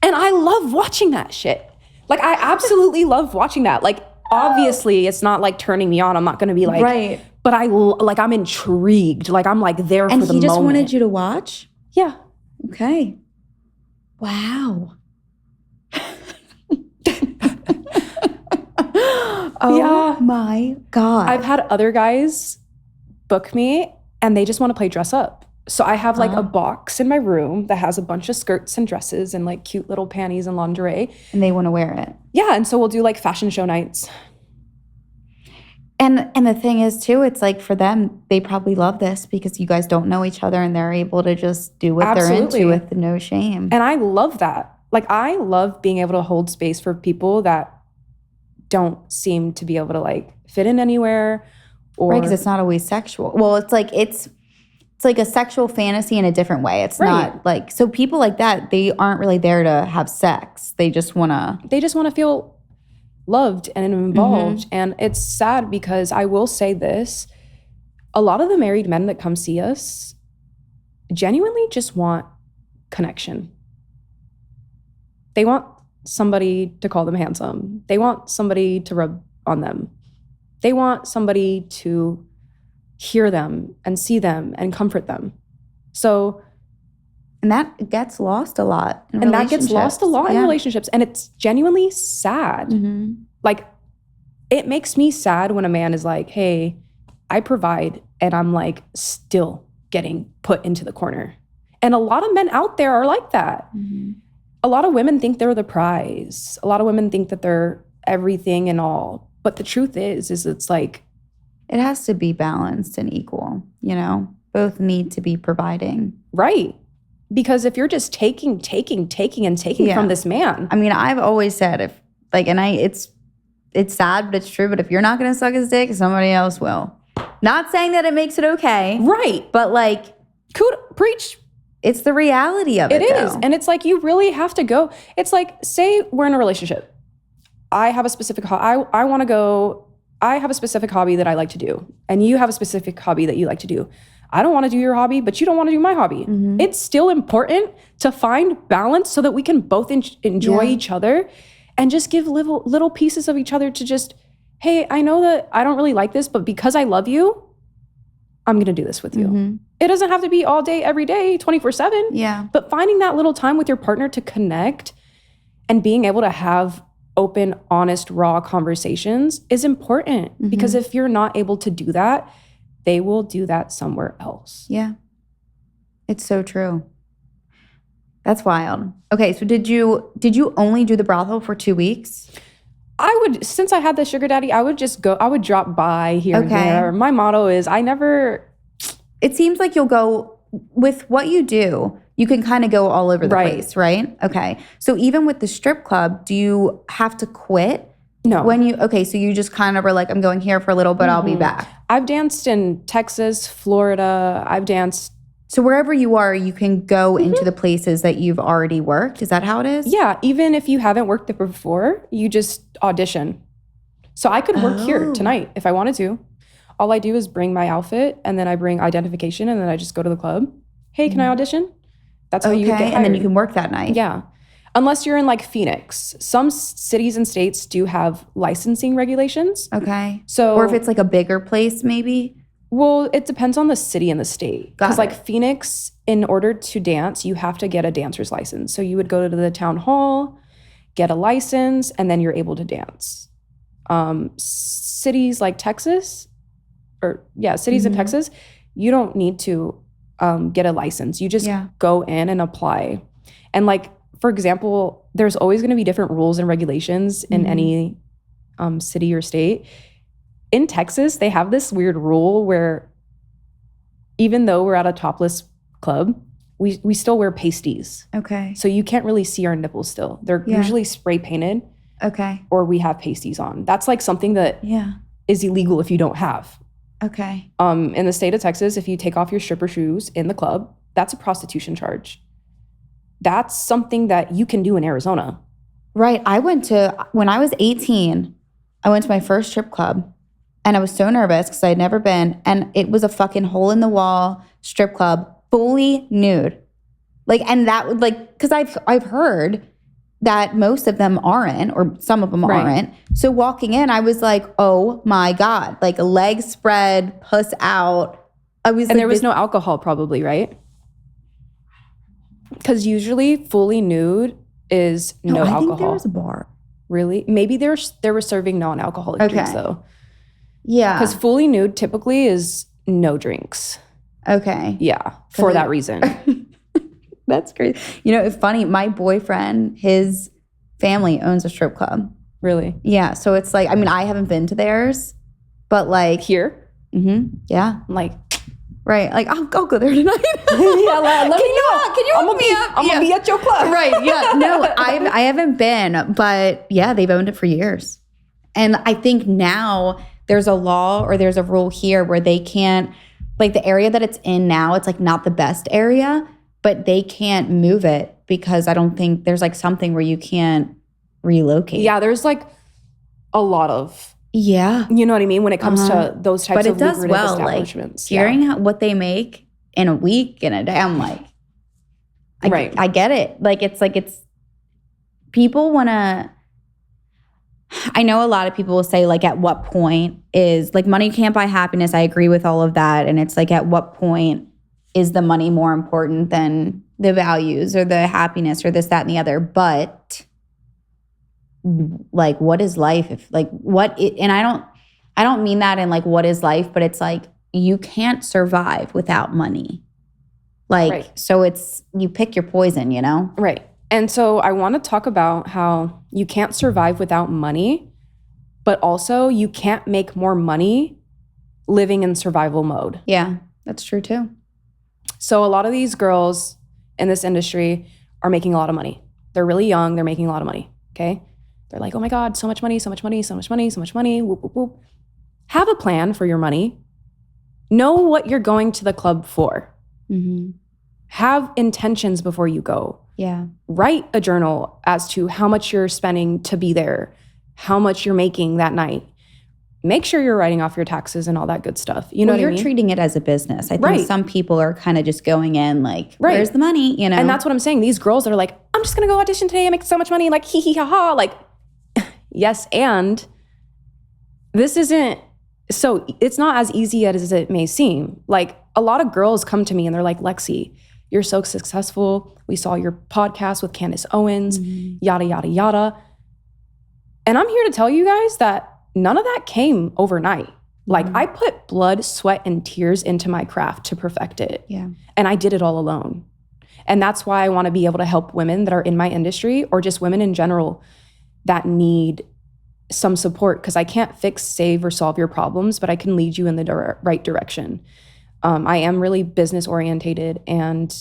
and I love watching that shit. Like, I absolutely love watching that. Like, obviously, it's not like turning me on. I'm not going to be like, right. But I'm intrigued. Like, I'm like there for the moment. And he just wanted you to watch? Yeah. Okay. Wow. Oh my God. I've had other guys book me and they just want to play dress up. So I have like a box in my room that has a bunch of skirts and dresses and like cute little panties and lingerie. And they want to wear it. Yeah. And so we'll do like fashion show nights. And the thing is too, it's like for them, they probably love this because you guys don't know each other and they're able to just do what they're into with no shame. And I love that. Like, I love being able to hold space for people that don't seem to be able to like fit in anywhere. Right, because it's not always sexual. Well, it's like a sexual fantasy in a different way. It's not like, so people like that, they aren't really there to have sex. They just want to feel loved and involved. And it's sad because I will say this, a lot of the married men that come see us genuinely just want connection. They want somebody to call them handsome. They want somebody to rub on them. They want somebody to hear them and see them and comfort them. So, and that gets lost a lot in and that gets lost a lot in relationships. And it's genuinely sad. Like, it makes me sad when a man is like, hey, I provide, and I'm like still getting put into the corner. And a lot of men out there are like that. A lot of women think they're the prize. A lot of women think that they're everything and all. But the truth is it's like, it has to be balanced and equal, you know? Both need to be providing. Right. Because if you're just taking from this man. I mean, I've always said if like, and it's sad, but it's true. But if you're not going to suck his dick, somebody else will. Not saying that it makes it okay. Right. But like, preach. It's the reality of it. It is. And it's like, you really have to go. It's like, say we're in a relationship. I have a specific, I have a specific hobby that I like to do. And you have a specific hobby that you like to do. I don't want to do your hobby, but you don't want to do my hobby. It's still important to find balance so that we can both enjoy each other and just give little pieces of each other to just, hey, I know that I don't really like this, but because I love you, I'm going to do this with you. It doesn't have to be all day, every day, 24/7. Yeah. But finding that little time with your partner to connect and being able to have open, honest, raw conversations is important. Because if you're not able to do that, they will do that somewhere else. Yeah. It's so true. That's wild. Okay, so did you only do the brothel for 2 weeks? Since I had the sugar daddy, I would drop by here and there. My motto is it seems like you'll go with what you do. You can kind of go all over the place, right? Okay. So even with the strip club, do you have to quit? No. So you just kind of were like, I'm going here for a little, but I'll be back. I've danced in Texas, Florida. I've danced. So wherever you are, you can go into the places that you've already worked. Is that how it is? Yeah. Even if you haven't worked there before, you just audition. So I could work here tonight if I wanted to. All I do is bring my outfit, and then I bring identification, and then I just go to the club. Hey, can I audition? That's how you would get hired. And then you can work that night. Yeah. Unless you're in like Phoenix. Some cities and states do have licensing regulations. Okay. So, or if it's like a bigger place, maybe? Well, it depends on the city and the state. Because like Phoenix, in order to dance, you have to get a dancer's license. So you would go to the town hall, get a license, and then you're able to dance. Cities like Texas, cities in Texas, you don't need to get a license. You just go in and apply. And like, for example, there's always going to be different rules and regulations in any city or state. In Texas, they have this weird rule where even though we're at a topless club, we still wear pasties. Okay. So you can't really see our nipples still. They're usually spray painted. Okay. Or we have pasties on. That's like something that is illegal if you don't have. Okay. In the state of Texas, if you take off your stripper shoes in the club, that's a prostitution charge. That's something that you can do in Arizona. Right. When I was 18, I went to my first strip club, and I was so nervous because I had never been. And it was a fucking hole in the wall strip club, fully nude. Like, and that would like, because I've heard that most of them aren't, or some of them aren't. So walking in, I was like, oh my God, like a leg spread, puss out. And there was no alcohol probably, right? Because usually fully nude is no alcohol. I think there was a bar. Really? Maybe they were serving non-alcoholic drinks though. Yeah. Because fully nude typically is no drinks. Okay. Yeah, for that reason. That's crazy. You know, it's funny. My boyfriend, his family owns a strip club. Really? Yeah. So it's like, I mean, I haven't been to theirs, but like. Here? Yeah. Like. Right. Like, I'll go there tonight. Let me know. Can you hook me up? I'm going to be at your club. Right. Yeah. No, I haven't been, but yeah, they've owned it for years. And I think now there's a law or there's a rule here where they can't, like the area that it's in now, it's like not the best area, but they can't move it because I don't think there's like something where you can't relocate. Yeah, there's like, a lot of, Yeah. you know what I mean, when it comes to those types But it of does lucrative well. Like establishments. hearing what they make in a week, in a day, I'm like, I get it. Like it's people want to. I know a lot of people will say, like, at what point is, like, money can't buy happiness. I agree with all of that. And it's like, at what point is the money more important than the values or the happiness or this, that, and the other? But, like, what is life? If, like, and I don't mean that in, like, what is life, but it's like, you can't survive without money. Like, so it's, you pick your poison, you know? Right. And so I want to talk about how you can't survive without money, but also you can't make more money living in survival mode. Yeah, that's true too. So a lot of these girls in this industry are making a lot of money. They're really young. They're making a lot of money. Okay. They're like, oh my God, so much money, so much money, so much money, so much money. Whoop, whoop, whoop. Have a plan for your money. Know what you're going to the club for. Mm-hmm. Have intentions before you go. Yeah. Write a journal as to how much you're spending to be there, how much you're making that night. Make sure you're writing off your taxes and all that good stuff. You know what I mean? You're treating it as a business. I think some people are kind of just going in like, where's the money? You know? And that's what I'm saying. These girls are like, I'm just going to go audition today and make so much money. Like, hee hee ha ha. Like, yes, and this isn't, so it's not as easy as it may seem. Like, a lot of girls come to me and they're like, Lexi, you're so successful. We saw your podcast with Candace Owens, yada, yada, yada. And I'm here to tell you guys that none of that came overnight. Like, I put blood, sweat, and tears into my craft to perfect it. Yeah. And I did it all alone. And that's why I want to be able to help women that are in my industry, or just women in general that need some support, because I can't fix, save, or solve your problems, but I can lead you in the right direction. I am really business orientated, and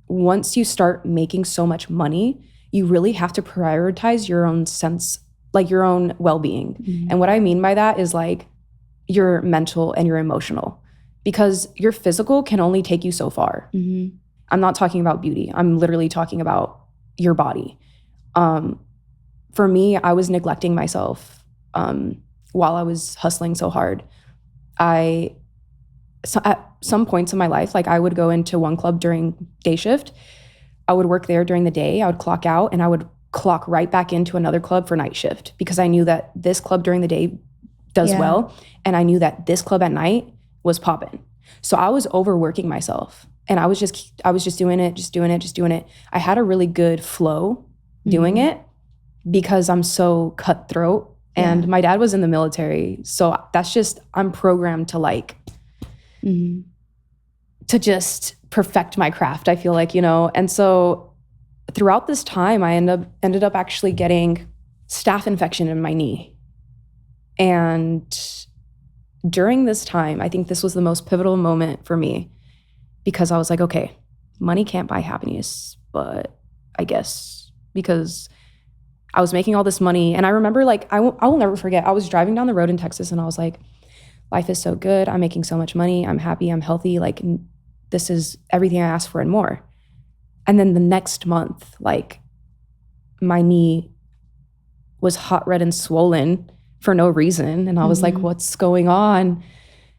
once you start making so much money, you really have to prioritize your own sense, like your own well-being. Mm-hmm. And what I mean by that is like your mental and your emotional, because your physical can only take you so far. Mm-hmm. I'm not talking about beauty. I'm literally talking about your body. For me, I was neglecting myself while I was hustling so hard. So at some points in my life, like I would go into one club during day shift. I would work there during the day. I would clock out and I would clock right back into another club for night shift, because I knew that this club during the day does well. And I knew that this club at night was popping. So I was overworking myself, and I was just doing it. I had a really good flow doing it because I'm so cutthroat, and my dad was in the military. So that's just, I'm programmed to like, to just perfect my craft, I feel like, you know? And so throughout this time, I ended up actually getting staph infection in my knee. And during this time, I think this was the most pivotal moment for me, because I was like, okay, money can't buy happiness, but I guess, because I was making all this money. And I remember, like, I will never forget, I was driving down the road in Texas and I was like, life is so good. I'm making so much money. I'm happy. I'm healthy. Like, this is everything I asked for and more. And then the next month, like, my knee was hot red and swollen for no reason. And I was like, what's going on?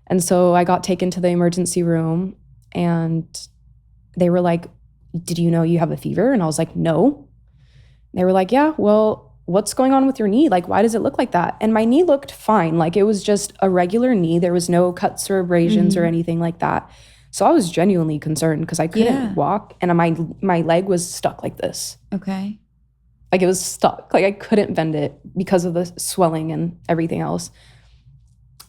And so I got taken to the emergency room, and they were like, did you know you have a fever? And I was like, no. They were like, yeah, well, what's going on with your knee? Like, why does it look like that? And my knee looked fine. Like, it was just a regular knee. There was no cuts or abrasions or anything like that. So I was genuinely concerned, because I couldn't walk, and my leg was stuck like this. Okay. Like, it was stuck. Like, I couldn't bend it because of the swelling and everything else.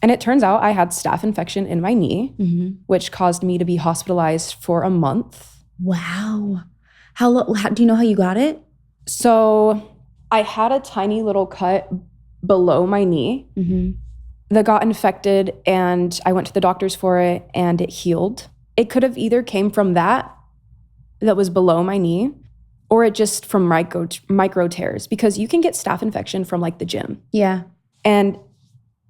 And it turns out I had staph infection in my knee, which caused me to be hospitalized for a month. Wow. How do you know how you got it? So I had a tiny little cut below my knee that got infected, and I went to the doctors for it, and it healed. It could have either came from that was below my knee, or it just from micro tears, because you can get staph infection from like the gym. Yeah. And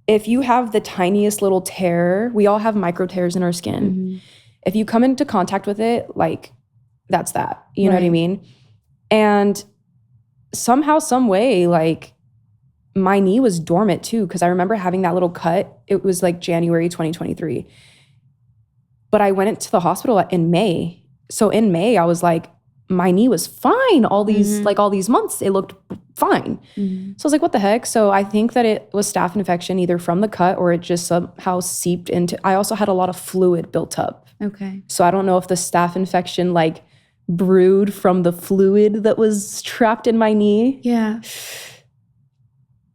if you have the tiniest little tear, we all have micro tears in our skin. If you come into contact with it, like, that's that. You know what I mean? And somehow, some way, like, my knee was dormant too, because I remember having that little cut. It was like January 2023. But I went into the hospital in May. So in May, I was like, my knee was fine. All these months, it looked fine. So I was like, what the heck? So I think that it was staph infection, either from the cut or it just somehow seeped into. I also had a lot of fluid built up. Okay. So I don't know if the staph infection like brewed from the fluid that was trapped in my knee. Yeah.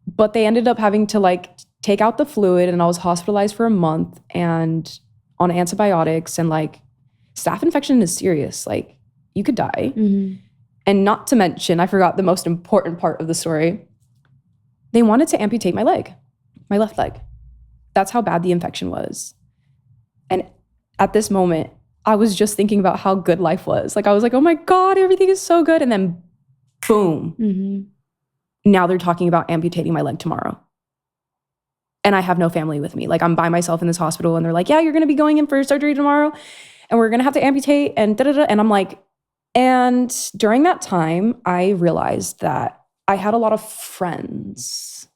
But they ended up having to like take out the fluid, and I was hospitalized for a month and on antibiotics. And like, staph infection is serious. Like, you could die. And not to mention, I forgot the most important part of the story. They wanted to amputate my leg, my left leg. That's how bad the infection was. And at this moment, I was just thinking about how good life was. Like, I was like, oh my God, everything is so good. And then boom. Now they're talking about amputating my leg tomorrow. And I have no family with me. Like, I'm by myself in this hospital, and they're like, yeah, you're going to be going in for surgery tomorrow, and we're going to have to amputate and da-da-da. And I'm like, and during that time, I realized that I had a lot of friends,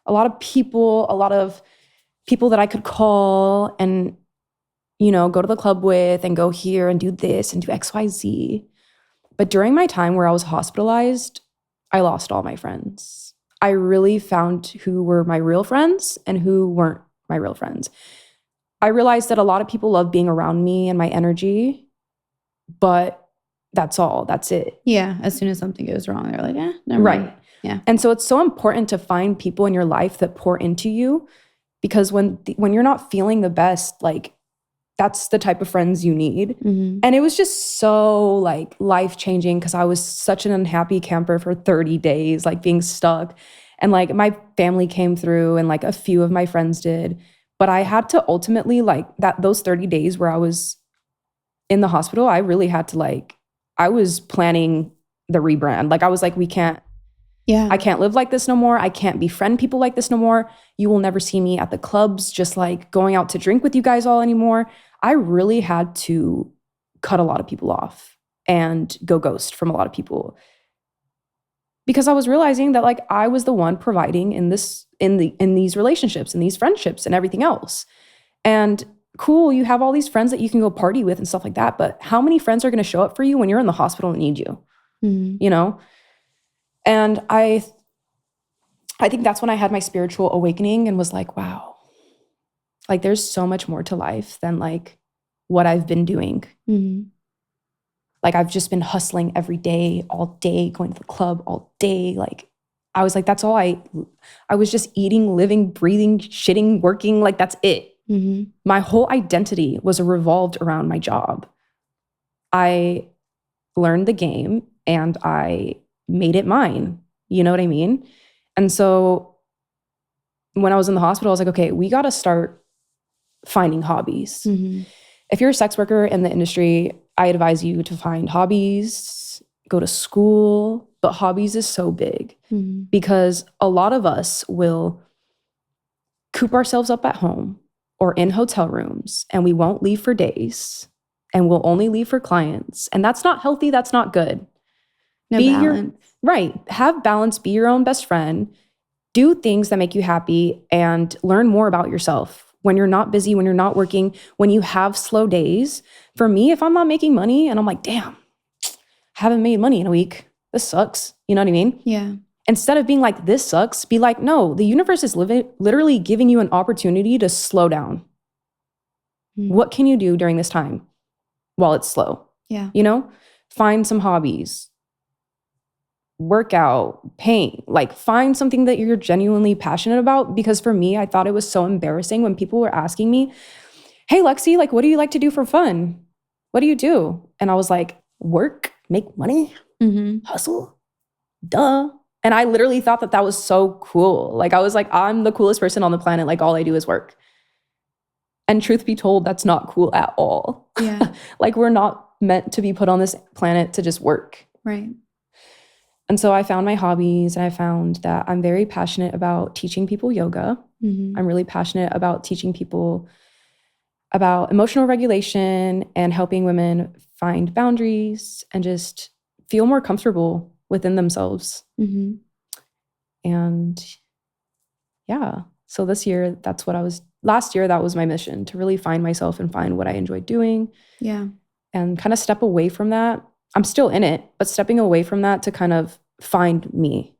a lot of people that I could call and, you know, go to the club with and go here and do this and do X, Y, Z. But during my time where I was hospitalized, I lost all my friends. I really found who were my real friends and who weren't my real friends. I realized that a lot of people love being around me and my energy, but that's all. That's it. Yeah. As soon as something goes wrong, they're like, never mind. Right. Yeah. And so it's so important to find people in your life that pour into you, because when you're not feeling the best, like, that's the type of friends you need. And it was just so like life-changing, because I was such an unhappy camper for 30 days, like being stuck. And like my family came through and like a few of my friends did. But I had to ultimately like those 30 days where I was in the hospital, I really had to like, I was planning the rebrand. Like, I was like, I can't live like this no more. I can't befriend people like this no more. You will never see me at the clubs just like going out to drink with you guys all anymore. I really had to cut a lot of people off and go ghost from a lot of people, because I was realizing that like I was the one providing in these relationships and these friendships and everything else. And cool, you have all these friends that you can go party with and stuff like that, but how many friends are going to show up for you when you're in the hospital and need you? You know? And I think that's when I had my spiritual awakening and was like, wow, like there's so much more to life than like what I've been doing. Like, I've just been hustling every day, all day, going to the club all day. Like, I was like, that's all I was just eating, living, breathing, shitting, working. Like, that's it. My whole identity was revolved around my job. I learned the game and I made it mine. You know what I mean? And so when I was in the hospital, I was like, okay, we got to start finding hobbies. If you're a sex worker in the industry, I advise you to find hobbies, go to school, but hobbies is so big because a lot of us will coop ourselves up at home or in hotel rooms, and we won't leave for days, and we'll only leave for clients. And that's not healthy. That's not good. No balance. Right. Have balance. Be your own best friend. Do things that make you happy and learn more about yourself. When you're not busy, when you're not working, when you have slow days. For me, if I'm not making money and I'm like, damn, haven't made money in a week. This sucks. You know what I mean? Yeah. Instead of being like, this sucks, be like, no, the universe is literally giving you an opportunity to slow down. What can you do during this time while it's slow? Yeah. You know, find some hobbies, work out, paint, like find something that you're genuinely passionate about. Because for me, I thought it was so embarrassing when people were asking me, hey, Lexi, like, what do you like to do for fun? What do you do? And I was like, work, make money, hustle, duh. And I literally thought that was so cool. Like, I was like, I'm the coolest person on the planet. Like, all I do is work. And truth be told, that's not cool at all. Yeah. Like, we're not meant to be put on this planet to just work. Right. And so I found my hobbies, and I found that I'm very passionate about teaching people yoga. I'm really passionate about teaching people about emotional regulation and helping women find boundaries and just feel more comfortable within themselves. And yeah. So this year, last year, that was my mission, to really find myself and find what I enjoyed doing. Yeah. And kind of step away from that. I'm still in it, but stepping away from that to kind of find me.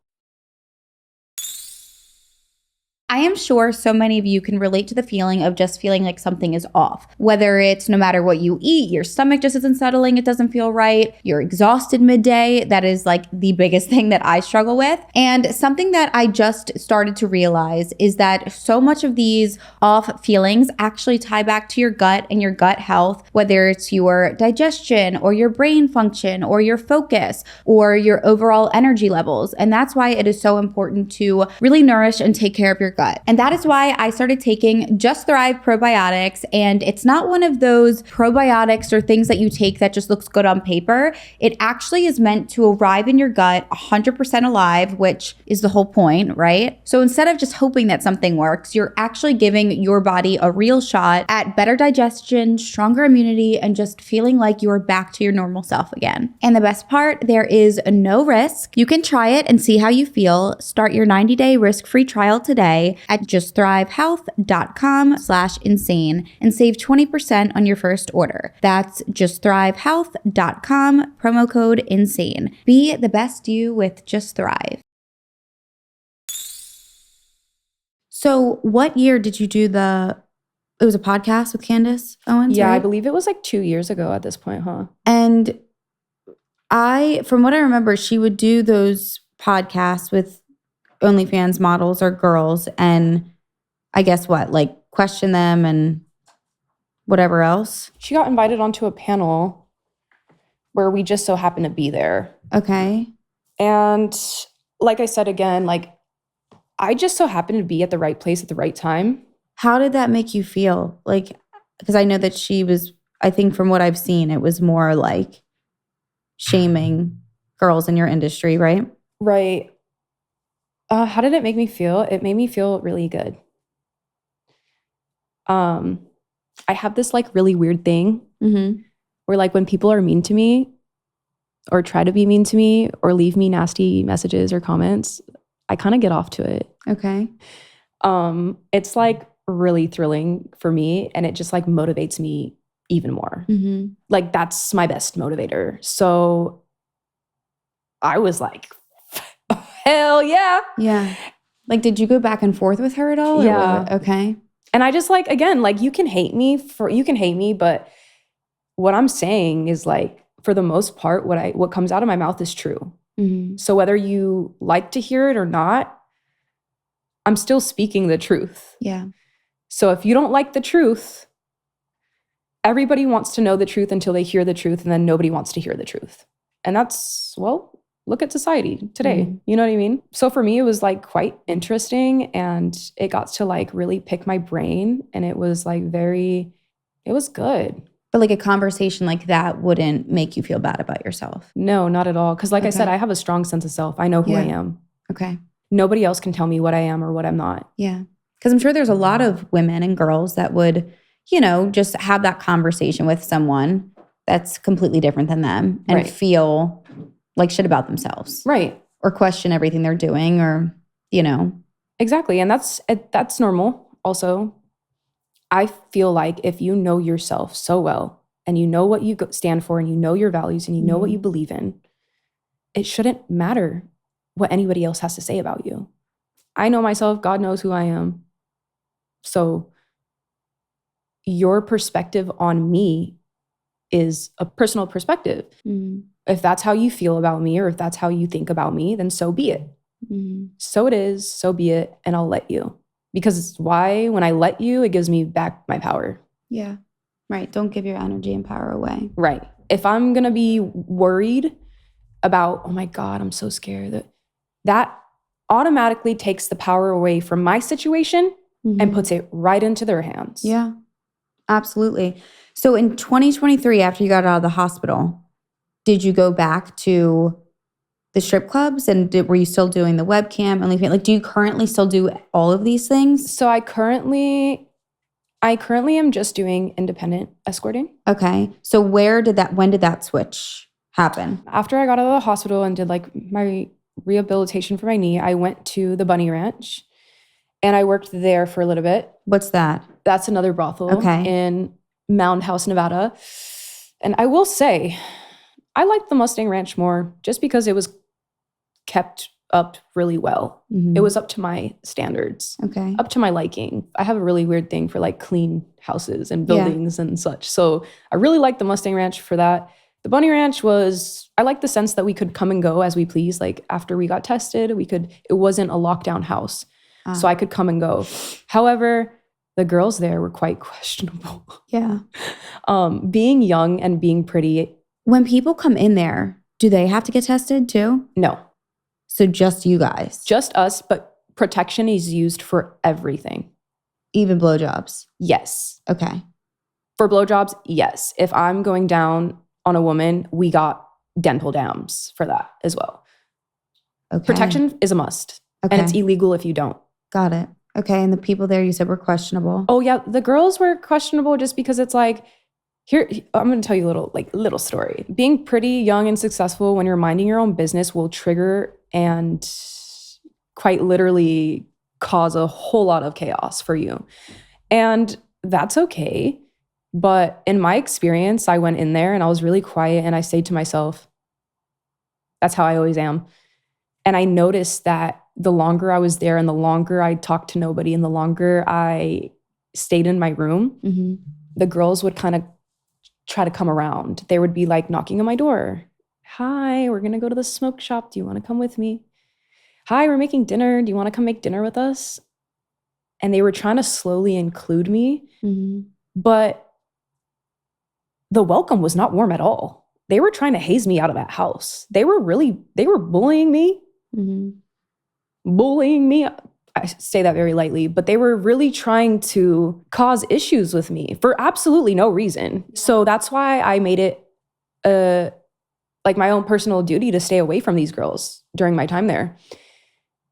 I am sure so many of you can relate to the feeling of just feeling like something is off. Whether it's no matter what you eat, your stomach just isn't settling, it doesn't feel right, you're exhausted midday. That is like the biggest thing that I struggle with. And something that I just started to realize is that so much of these off feelings actually tie back to your gut and your gut health, whether it's your digestion or your brain function or your focus or your overall energy levels. And that's why it is so important to really nourish and take care of your gut. And that is why I started taking Just Thrive probiotics. And it's not one of those probiotics or things that you take that just looks good on paper. It actually is meant to arrive in your gut 100% alive, which is the whole point, right? So instead of just hoping that something works, you're actually giving your body a real shot at better digestion, stronger immunity, and just feeling like you are back to your normal self again. And the best part, there is no risk. You can try it and see how you feel. Start your 90-day risk-free trial today at justthrivehealth.com/insane and save 20% on your first order. That's justthrivehealth.com, promo code insane. Be the best you with Just Thrive. So what year did you do it was a podcast with Candace Owens? Yeah, right? I believe it was like 2 years ago at this point, huh? And from what I remember, she would do those podcasts with OnlyFans models or girls, and I guess like question them and whatever else. She got invited onto a panel where we just so happened to be there. Okay. And like I said again, like I just so happened to be at the right place at the right time. How did that make you feel? Like, because I know that she was, I think from what I've seen, it was more like shaming girls in your industry, right? Right. How did it make me feel? It made me feel really good. I have this like really weird thing where like when people are mean to me or try to be mean to me or leave me nasty messages or comments, I kind of get off to it. Okay. It's like really thrilling for me, and it just like motivates me even more. Like that's my best motivator. So I was like, hell yeah. Yeah. Like, did you go back and forth with her at all? Yeah. Okay. And I just like, again, like you can hate me, but what I'm saying is like, for the most part, what comes out of my mouth is true. So whether you like to hear it or not, I'm still speaking the truth. Yeah. So if you don't like the truth, everybody wants to know the truth until they hear the truth, and then nobody wants to hear the truth. And that's, well, look at society today. You know what I mean? So for me, it was like quite interesting, and it got to like really pick my brain, and it was like it was good. But like a conversation like that wouldn't make you feel bad about yourself? No, not at all. Because like I said, I have a strong sense of self. I know who I am. Okay. Nobody else can tell me what I am or what I'm not. Yeah. Because I'm sure there's a lot of women and girls that would, just have that conversation with someone that's completely different than them and feel like shit about themselves. Right. Or question everything they're doing or, Exactly. And that's normal also. I feel like if you know yourself so well and you know what you stand for and you know your values and you know what you believe in, it shouldn't matter what anybody else has to say about you. I know myself. God knows who I am. So your perspective on me is a personal perspective. If that's how you feel about me or if that's how you think about me, then so be it. So it is, so be it, and I'll let you. Because when I let you, it gives me back my power. Yeah. Right. Don't give your energy and power away. Right. If I'm going to be worried about, oh my God, I'm so scared, that automatically takes the power away from my situation and puts it right into their hands. Yeah, absolutely. So in 2023, after you got out of the hospital, did you go back to the strip clubs and were you still doing the webcam? Like, do you currently still do all of these things? So I currently am just doing independent escorting. Okay. So when did that switch happen? After I got out of the hospital and did like my rehabilitation for my knee, I went to the Bunny Ranch And I worked there for a little bit. What's that? That's another brothel in Mound House, Nevada. And I will say, I liked the Mustang Ranch more just because it was kept up really well. Mm-hmm. It was up to my standards, up to my liking. I have a really weird thing for like clean houses and buildings and such. So I really liked the Mustang Ranch for that. The Bunny Ranch I liked the sense that we could come and go as we please. Like after we got tested, it wasn't a lockdown house. So I could come and go. However, the girls there were quite questionable. Yeah. Being young and being pretty. When people come in there, do they have to get tested too? No. So just you guys? Just us, but protection is used for everything. Even blowjobs? Yes. Okay. For blowjobs, yes. If I'm going down on a woman, we got dental dams for that as well. Okay. Protection is a must. Okay. And it's illegal if you don't. Got it. Okay. And the people there you said were questionable? Oh, yeah. The girls were questionable just because it's like, here, I'm going to tell you a little story. Being pretty young and successful when you're minding your own business will trigger and quite literally cause a whole lot of chaos for you. And that's okay. But in my experience, I went in there and I was really quiet and I stayed to myself. That's how I always am. And I noticed that the longer I was there and the longer I talked to nobody and the longer I stayed in my room, the girls would kind of try to come around. They would be like knocking on my door. Hi, we're going to go to the smoke shop. Do you want to come with me? Hi, we're making dinner. Do you want to come make dinner with us? And they were trying to slowly include me. But the welcome was not warm at all. They were trying to haze me out of that house. They were bullying me. Bullying me. I say that very lightly, but they were really trying to cause issues with me for absolutely no reason. So that's why I made it like my own personal duty to stay away from these girls during my time there.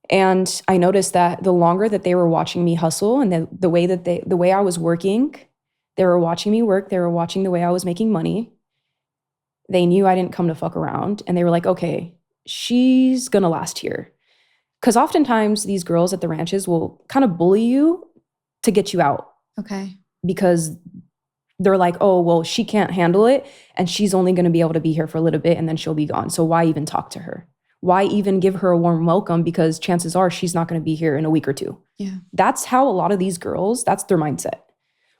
And I noticed that the longer that they were watching me hustle and the way I was working, they were watching me work, they were watching the way I was making money. They knew I didn't come to fuck around. And they were like, okay, she's gonna last here. Because oftentimes these girls at the ranches will kind of bully you to get you out. Okay. Because they're like, oh, well, she can't handle it and she's only going to be able to be here for a little bit and then she'll be gone. So why even talk to her? Why even give her a warm welcome? Because chances are she's not going to be here in a week or two. Yeah. That's how a lot of these girls, that's their mindset.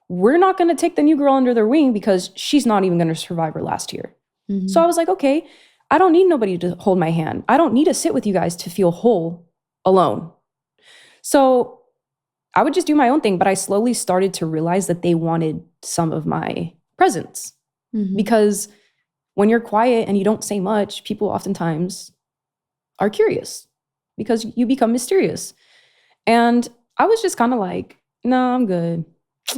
We're not going to take the new girl under their wing because she's not even going to survive her last year. So I was like, okay, I don't need nobody to hold my hand. I don't need to sit with you guys to feel whole alone. So I would just do my own thing, but I slowly started to realize that they wanted some of my presence. Because when you're quiet and you don't say much, people oftentimes are curious because you become mysterious. And I was just kind of like, no, I'm good.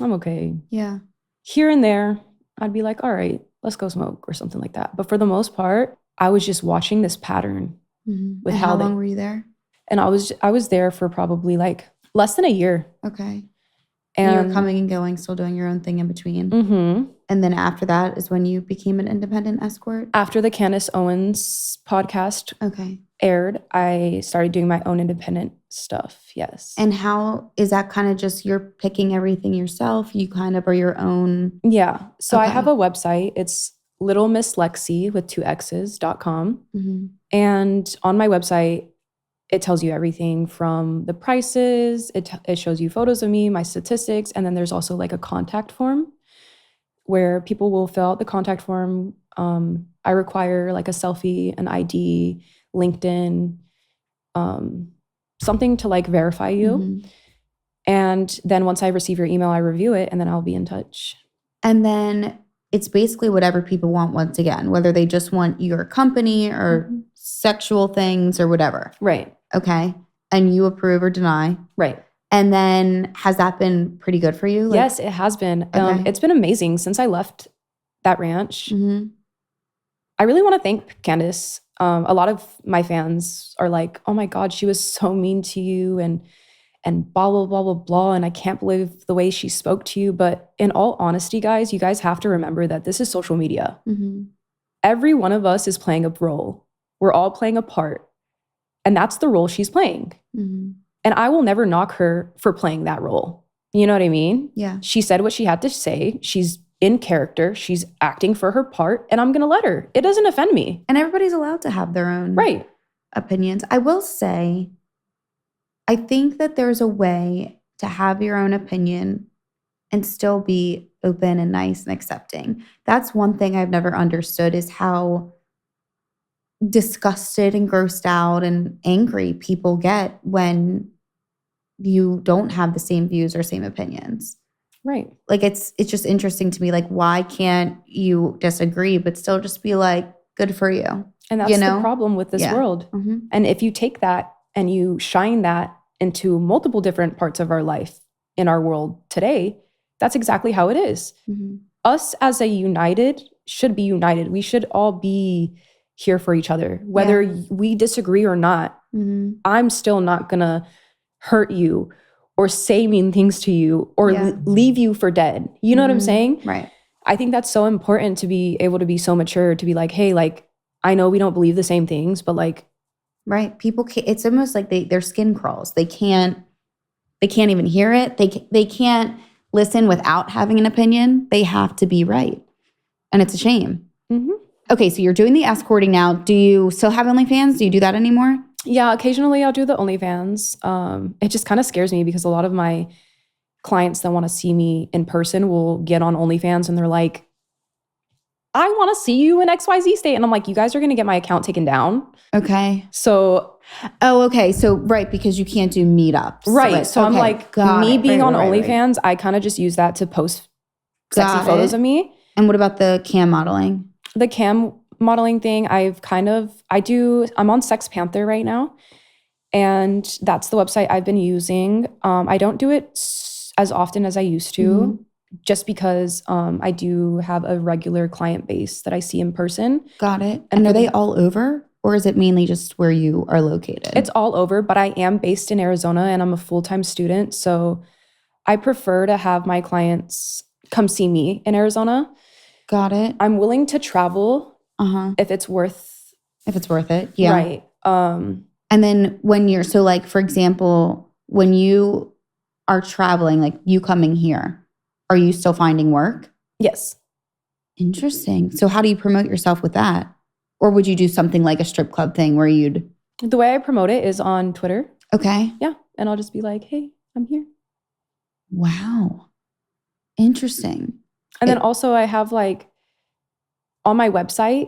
I'm okay. Yeah. Here and there, I'd be like, all right, let's go smoke or something like that. But for the most part, I was just watching this pattern with and how long were you there? And I was there for probably like less than a year. Okay. And you were coming and going, still doing your own thing in between. And then after that is when you became an independent escort? After the Candace Owens podcast aired, I started doing my own independent stuff, yes. And how, is that kind of just you're picking everything yourself? You kind of are your own? Yeah. So I have a website. It's Little Miss Lexi with 2 X's.com. And on my website, it tells you everything from the prices, it shows you photos of me, my statistics, and then there's also like a contact form where people will fill out the contact form. I require like a selfie, an ID, LinkedIn, something to like verify you. And then once I receive your email, I review it and then I'll be in touch. And then it's basically whatever people want once again, whether they just want your company or sexual things or whatever. Right. Okay. And you approve or deny. Right. And then has that been pretty good for you? Like, yes, it has been. It's been amazing since I left that ranch. I really want to thank Candace. A lot of my fans are like, oh my God, she was so mean to you and blah, blah, blah, blah, blah. And I can't believe the way she spoke to you. But in all honesty, guys, you guys have to remember that this is social media. Every one of us is playing a role. We're all playing a part. And that's the role she's playing. And I will never knock her for playing that role. You know what I mean? Yeah. She said what she had to say. She's in character. She's acting for her part, and I'm going to let her. It doesn't offend me. And everybody's allowed to have their own opinions. I will say, I think that there's a way to have your own opinion and still be open and nice and accepting. That's one thing I've never understood is how disgusted and grossed out and angry people get when you don't have the same views or same opinions. Right. Like it's just interesting to me. Like, why can't you disagree but still just be like, good for you? And that's the problem with this world. Mm-hmm. And if you take that and you shine that into multiple different parts of our life in our world today, that's exactly how it is. Mm-hmm. Us as a united should be united. We should all be here for each other, whether we disagree or not. Mm-hmm. I'm still not going to hurt you or say mean things to you or leave you for dead. You know what I'm saying? Right. I think that's so important to be able to be so mature, to be like, hey, like, I know we don't believe the same things, but like. Right. People can't, it's almost like their skin crawls. They can't even hear it. They can't listen without having an opinion. They have to be right. And it's a shame. Mm-hmm. Okay, so you're doing the escorting now. Do you still have OnlyFans? Do you do that anymore? Yeah, occasionally I'll do the OnlyFans. It just kind of scares me because a lot of my clients that want to see me in person will get on OnlyFans and they're like, I want to see you in XYZ state. And I'm like, you guys are going to get my account taken down. Okay. So. Oh, okay. So, right, because you can't do meetups. Right. So I'm like, me being on OnlyFans, I kind of just use that to post sexy photos of me. And what about the cam modeling? The cam modeling thing, I'm on Sex Panther right now. And that's the website I've been using. I don't do it as often as I used to, just because I do have a regular client base that I see in person. Got it. And are they all over? Or is it mainly just where you are located? It's all over, but I am based in Arizona and I'm a full-time student. So I prefer to have my clients come see me in Arizona. Got it. I'm willing to travel if it's worth it. Yeah. Right. And then when you're, so like, for example, when you are traveling, like you coming here, are you still finding work? Yes. Interesting. So how do you promote yourself with that? Or would you do something like a strip club thing where you'd... The way I promote it is on Twitter. Okay. Yeah. And I'll just be like, hey, I'm here. Wow. Interesting. And then also I have like, on my website,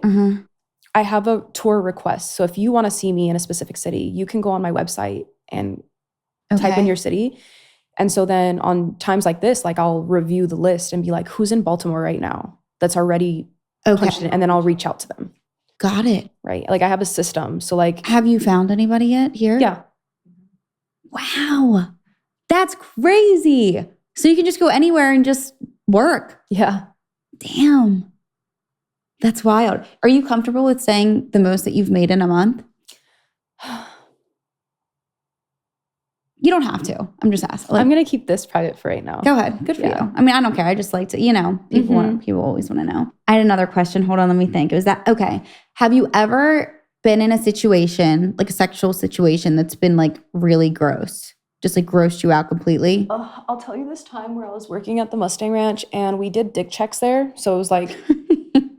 I have a tour request. So if you want to see me in a specific city, you can go on my website and type in your city. And so then on times like this, like I'll review the list and be like, who's in Baltimore right now that's already punched in? And then I'll reach out to them. Got it. Right. Like I have a system. So like. Have you found anybody yet here? Yeah. Wow. That's crazy. So you can just go anywhere and just work. Yeah. Damn. That's wild. Are you comfortable with saying the most that you've made in a month? You don't have to. I'm just asking. I'm going to keep this private for right now. Go ahead. Good for you. I mean, I don't care. I just like to, people always want to know. I had another question. Hold on. Let me think. Okay. Have you ever been in a situation, like a sexual situation that's been like really gross? Just like grossed you out completely? I'll tell you this time where I was working at the Mustang Ranch and we did dick checks there. So it was like,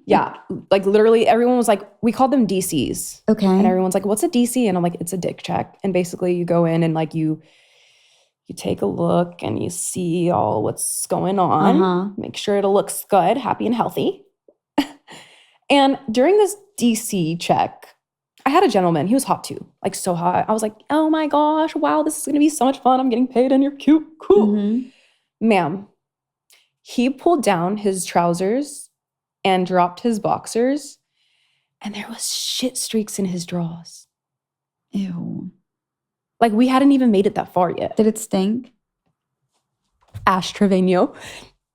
yeah, like literally everyone was like, we called them DCs. Okay. And everyone's like, what's a DC? And I'm like, it's a dick check. And basically you go in and like you take a look and you see all what's going on. Make sure it looks good, happy and healthy. And during this DC check, I had a gentleman. He was hot too, like so hot. I was like, oh my gosh, wow, this is going to be so much fun. I'm getting paid and you're cute. Cool. Ma'am, he pulled down his trousers and dropped his boxers and there was shit streaks in his drawers. Ew. Like we hadn't even made it that far yet. Did it stink? Ash Trevino,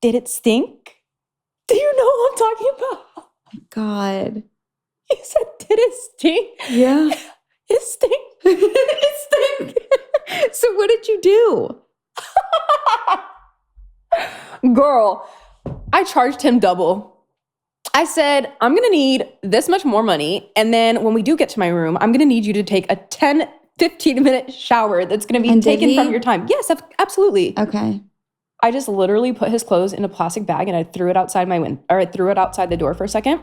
did it stink? Do you know what I'm talking about? Oh my God. He said, did it stink? Yeah. It stink. It stink. So what did you do? Girl, I charged him double. I said, I'm going to need this much more money. And then when we do get to my room, I'm going to need you to take a 15-minute shower that's going to be And did taken he? from your time. Yes, absolutely. Okay. I just literally put his clothes in a plastic bag and I threw it outside I threw it outside the door for a second.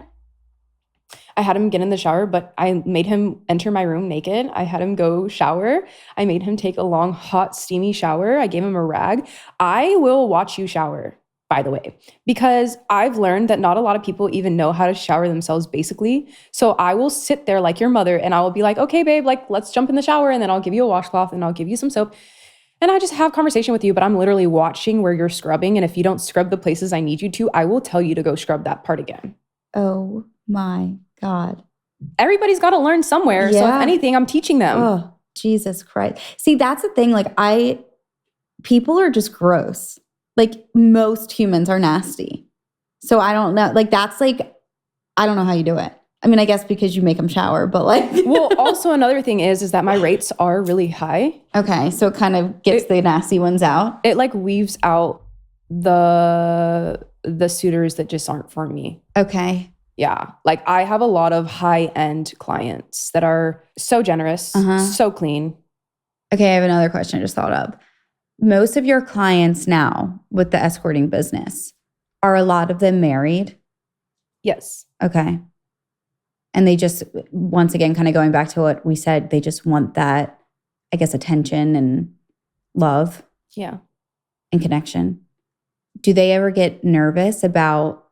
I had him get in the shower, but I made him enter my room naked. I had him go shower. I made him take a long, hot, steamy shower. I gave him a rag. I will watch you shower, by the way, because I've learned that not a lot of people even know how to shower themselves basically. So I will sit there like your mother and I will be like, okay, babe, like let's jump in the shower and then I'll give you a washcloth and I'll give you some soap. And I just have conversation with you, but I'm literally watching where you're scrubbing. And if you don't scrub the places I need you to, I will tell you to go scrub that part again. Oh my God. Everybody's got to learn somewhere. So if anything, I'm teaching them. Oh, Jesus Christ. See, that's the thing. Like people are just gross. Like most humans are nasty. So I don't know. Like that's like, I don't know how you do it. I mean, I guess because you make them shower, but like. Well, also another thing is that my rates are really high. Okay. So it kind of gets the nasty ones out. It like weaves out the suitors that just aren't for me. Okay. Yeah. Like I have a lot of high-end clients that are so generous, so clean. Okay. I have another question I just thought of. Most of your clients now with the escorting business, are a lot of them married? Yes. Okay. And they just, once again, kind of going back to what we said, they just want that, I guess, attention and love. Yeah. And connection. Do they ever get nervous about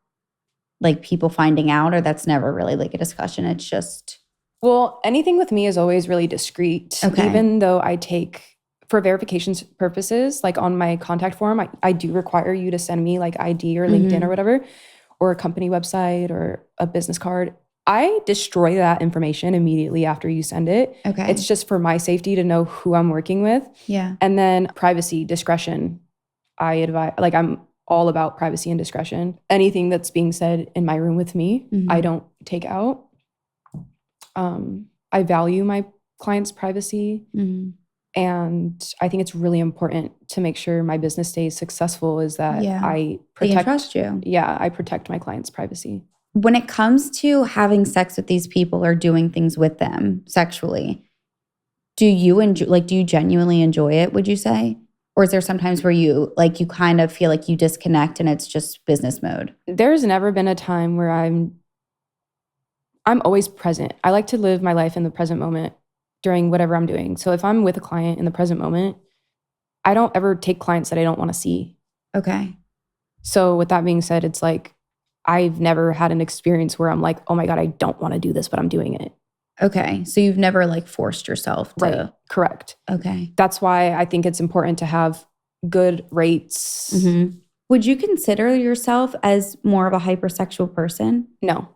like people finding out, or that's never really like a discussion? It's just. Well, anything with me is always really discreet. Okay. Even though I take, for verification purposes, like on my contact form, I do require you to send me like ID or LinkedIn or whatever, or a company website or a business card. I destroy that information immediately after you send it. Okay. It's just for my safety to know who I'm working with. Yeah. And then privacy, discretion. I advise, like I'm all about privacy and discretion. Anything that's being said in my room with me, I don't take out. I value my clients' privacy. And I think it's really important to make sure my business stays successful is that I They can protect, trust you. Yeah, I protect my clients' privacy. When it comes to having sex with these people or doing things with them sexually, do you genuinely enjoy it, would you say? Or is there sometimes where you kind of feel like you disconnect and it's just business mode? There's never been a time where I'm always present. I like to live my life in the present moment during whatever I'm doing. So if I'm with a client in the present moment, I don't ever take clients that I don't want to see. Okay. So with that being said, it's like, I've never had an experience where I'm like, oh my God, I don't want to do this, but I'm doing it. Okay. So you've never like forced yourself to. Right. Correct. Okay. That's why I think it's important to have good rates. Would you consider yourself as more of a hypersexual person? No.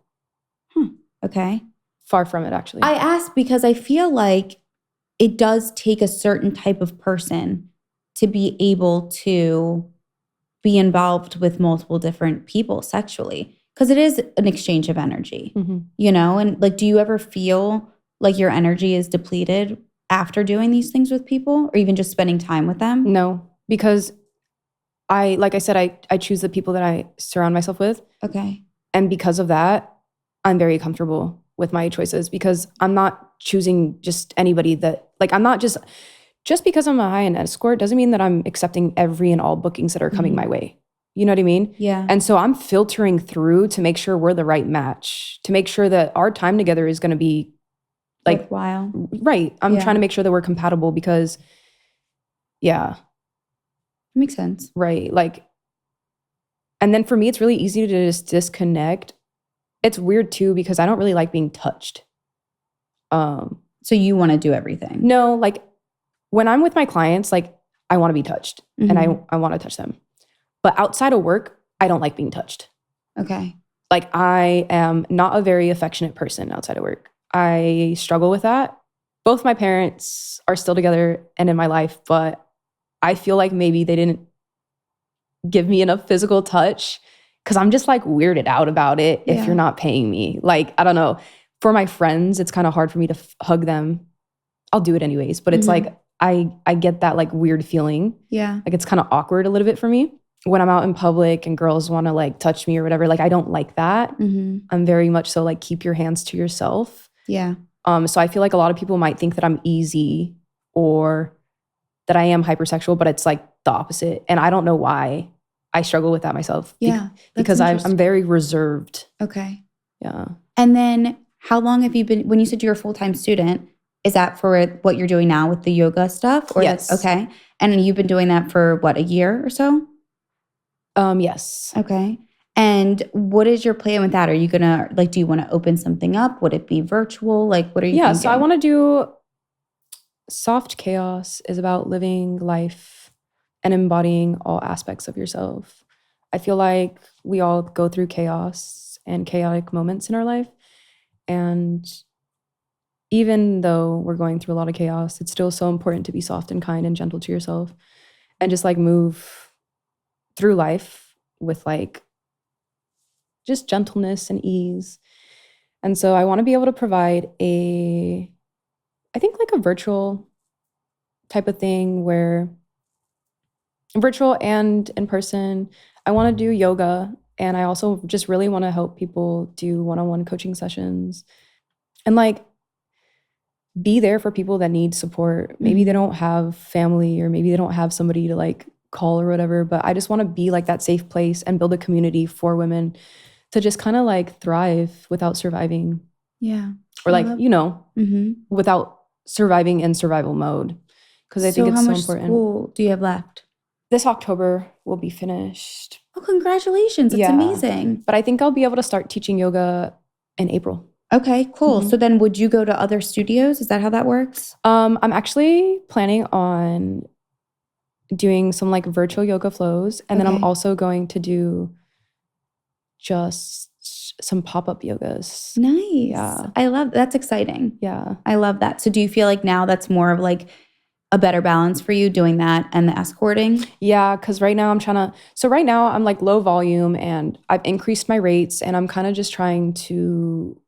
Okay. Far from it, actually. I ask because I feel like it does take a certain type of person to be able to be involved with multiple different people sexually, because it is an exchange of energy, you know? And like, do you ever feel like your energy is depleted after doing these things with people or even just spending time with them? No, because like I said, I choose the people that I surround myself with. Okay. And because of that, I'm very comfortable with my choices because I'm not choosing just anybody that, like, I'm not just because I'm a high-end escort doesn't mean that I'm accepting every and all bookings that are coming my way. You know what I mean? Yeah. And so I'm filtering through to make sure we're the right match, to make sure that our time together is going to be like worthwhile. Right. I'm trying to make sure that we're compatible because, Makes sense. Right. Like, and then for me, it's really easy to just disconnect. It's weird too because I don't really like being touched. So you want to do everything? No, like when I'm with my clients, like I want to be touched and I want to touch them. But outside of work, I don't like being touched. Okay. Like I am not a very affectionate person outside of work. I struggle with that. Both my parents are still together and in my life, but I feel like maybe they didn't give me enough physical touch because I'm just like weirded out about it if you're not paying me. Like, I don't know. For my friends, it's kind of hard for me to hug them. I'll do it anyways, but it's like I get that like weird feeling. Yeah. Like it's kind of awkward a little bit for me. When I'm out in public and girls want to like touch me or whatever, like I don't like that. I'm very much so like keep your hands to yourself. Yeah. So I feel like a lot of people might think that I'm easy or that I am hypersexual, but it's like the opposite. And I don't know why I struggle with that myself. Yeah. Because I'm very reserved. Okay. Yeah. And then how long have you been, when you said you're a full-time student, is that for what you're doing now with the yoga stuff? Or Yes. Okay. And you've been doing that for what, a year or so? Yes. Okay. And what is your plan with that? Are you gonna do you want to open something up? Would it be virtual? Like, what are you thinking? So I want to do Soft Chaos is about living life and embodying all aspects of yourself. I feel like we all go through chaos and chaotic moments in our life. And even though we're going through a lot of chaos, it's still so important to be soft and kind and gentle to yourself and just like move through life with like just gentleness and ease. And so I want to be able to provide I think like a virtual type of thing where virtual and in person, I want to do yoga. And I also just really want to help people do one-on-one coaching sessions and like be there for people that need support. Maybe they don't have family or maybe they don't have somebody to like call or whatever, but I just want to be like that safe place and build a community for women to just kind of like thrive without surviving. Yeah. Or like, without surviving in survival mode. Because I think it's so important. So how much school do you have left? This October will be finished. Oh, congratulations. That's amazing. But I think I'll be able to start teaching yoga in April. Okay, cool. So then would you go to other studios? Is that how that works? I'm actually planning on doing some like virtual yoga flows. And then I'm also going to do just some pop-up yogas. Nice. Yeah. I love that's exciting. Yeah. I love that. So do you feel like now that's more of like a better balance for you doing that and the escorting? Yeah, because right now right now I'm like low volume and I've increased my rates and I'm kind of just trying to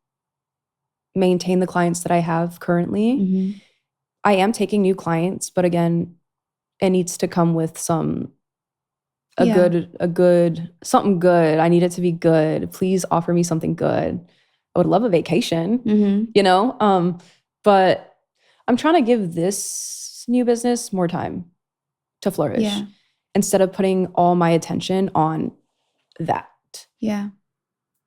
maintain the clients that I have currently. I am taking new clients, but again, it needs to come with something good. I need it to be good. Please offer me something good. I would love a vacation, but I'm trying to give this new business more time to flourish instead of putting all my attention on that. Yeah.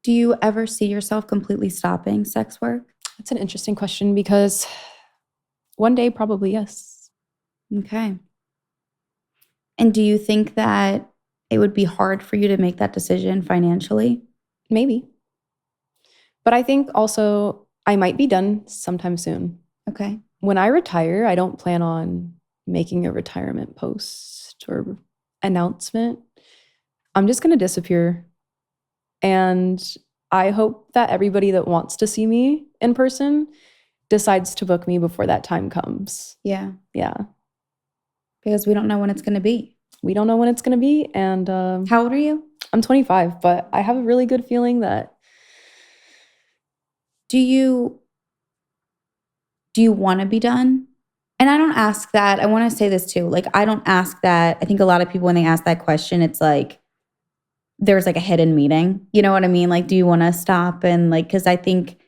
Do you ever see yourself completely stopping sex work? That's an interesting question because one day probably yes. Okay. And do you think that it would be hard for you to make that decision financially? Maybe. But I think also I might be done sometime soon. Okay. When I retire, I don't plan on making a retirement post or announcement. I'm just going to disappear. And I hope that everybody that wants to see me in person decides to book me before that time comes. Yeah. Yeah. Because we don't know when it's going to be. We don't know when it's going to be. And how old are you? I'm 25, but I have a really good feeling that. Do you want to be done? And I don't ask that. I want to say this too. Like, I don't ask that. I think a lot of people, when they ask that question, it's like there's like a hidden meaning. You know what I mean? Like, do you want to stop? And like, because I think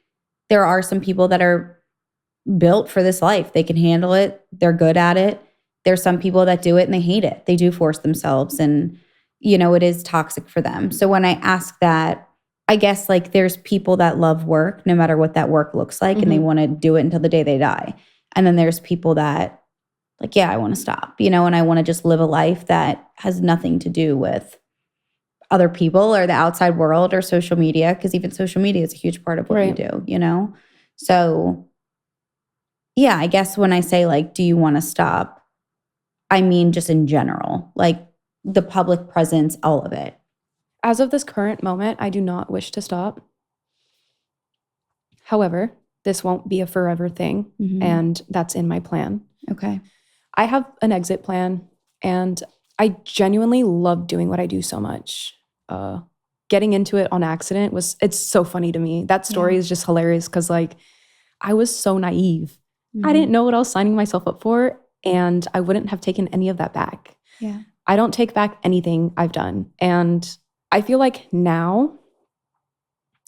there are some people that are built for this life. They can handle it. They're good at it. There's some people that do it and they hate it. They do force themselves and, it is toxic for them. So when I ask that, I guess like there's people that love work, no matter what that work looks like, and they want to do it until the day they die. And then there's people that like, yeah, I want to stop, and I want to just live a life that has nothing to do with other people or the outside world or social media, because even social media is a huge part of what we do, So yeah, I guess when I say like, do you want to stop? I mean, just in general, like the public presence, all of it. As of this current moment, I do not wish to stop. However, this won't be a forever thing, and that's in my plan. Okay. I have an exit plan, and I genuinely love doing what I do so much. Getting into it on accident it's so funny to me. That story is just hilarious because like I was so naive. I didn't know what I was signing myself up for, and I wouldn't have taken any of that back. Yeah. I don't take back anything I've done. And I feel like now,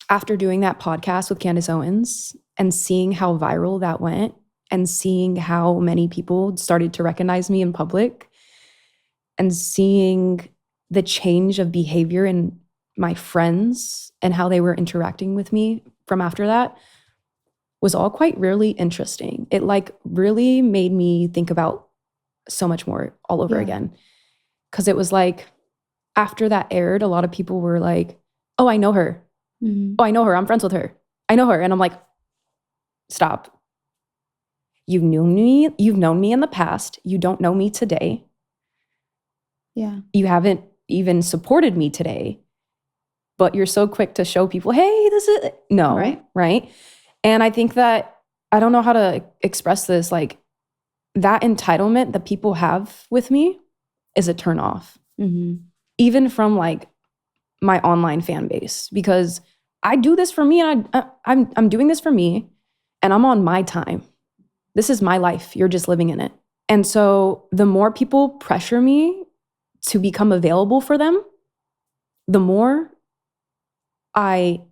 after doing that podcast with Candace Owens, and seeing how viral that went and seeing how many people started to recognize me in public and seeing the change of behavior in my friends and how they were interacting with me from after that was all quite really interesting. It like really made me think about so much more all over again. Because it was like, after that aired, a lot of people were like, oh, I know her. Oh, I know her. I'm friends with her. I know her. And I'm like, stop. You've known me in the past. You don't know me today. Yeah. You haven't even supported me today. But you're so quick to show people, hey, this is no, right? And I think that, I don't know how to express this, like that entitlement that people have with me is a turnoff. Even from like my online fan base, because I do this for me and I'm doing this for me and I'm on my time. This is my life. You're just living in it. And so the more people pressure me to become available for them, the more I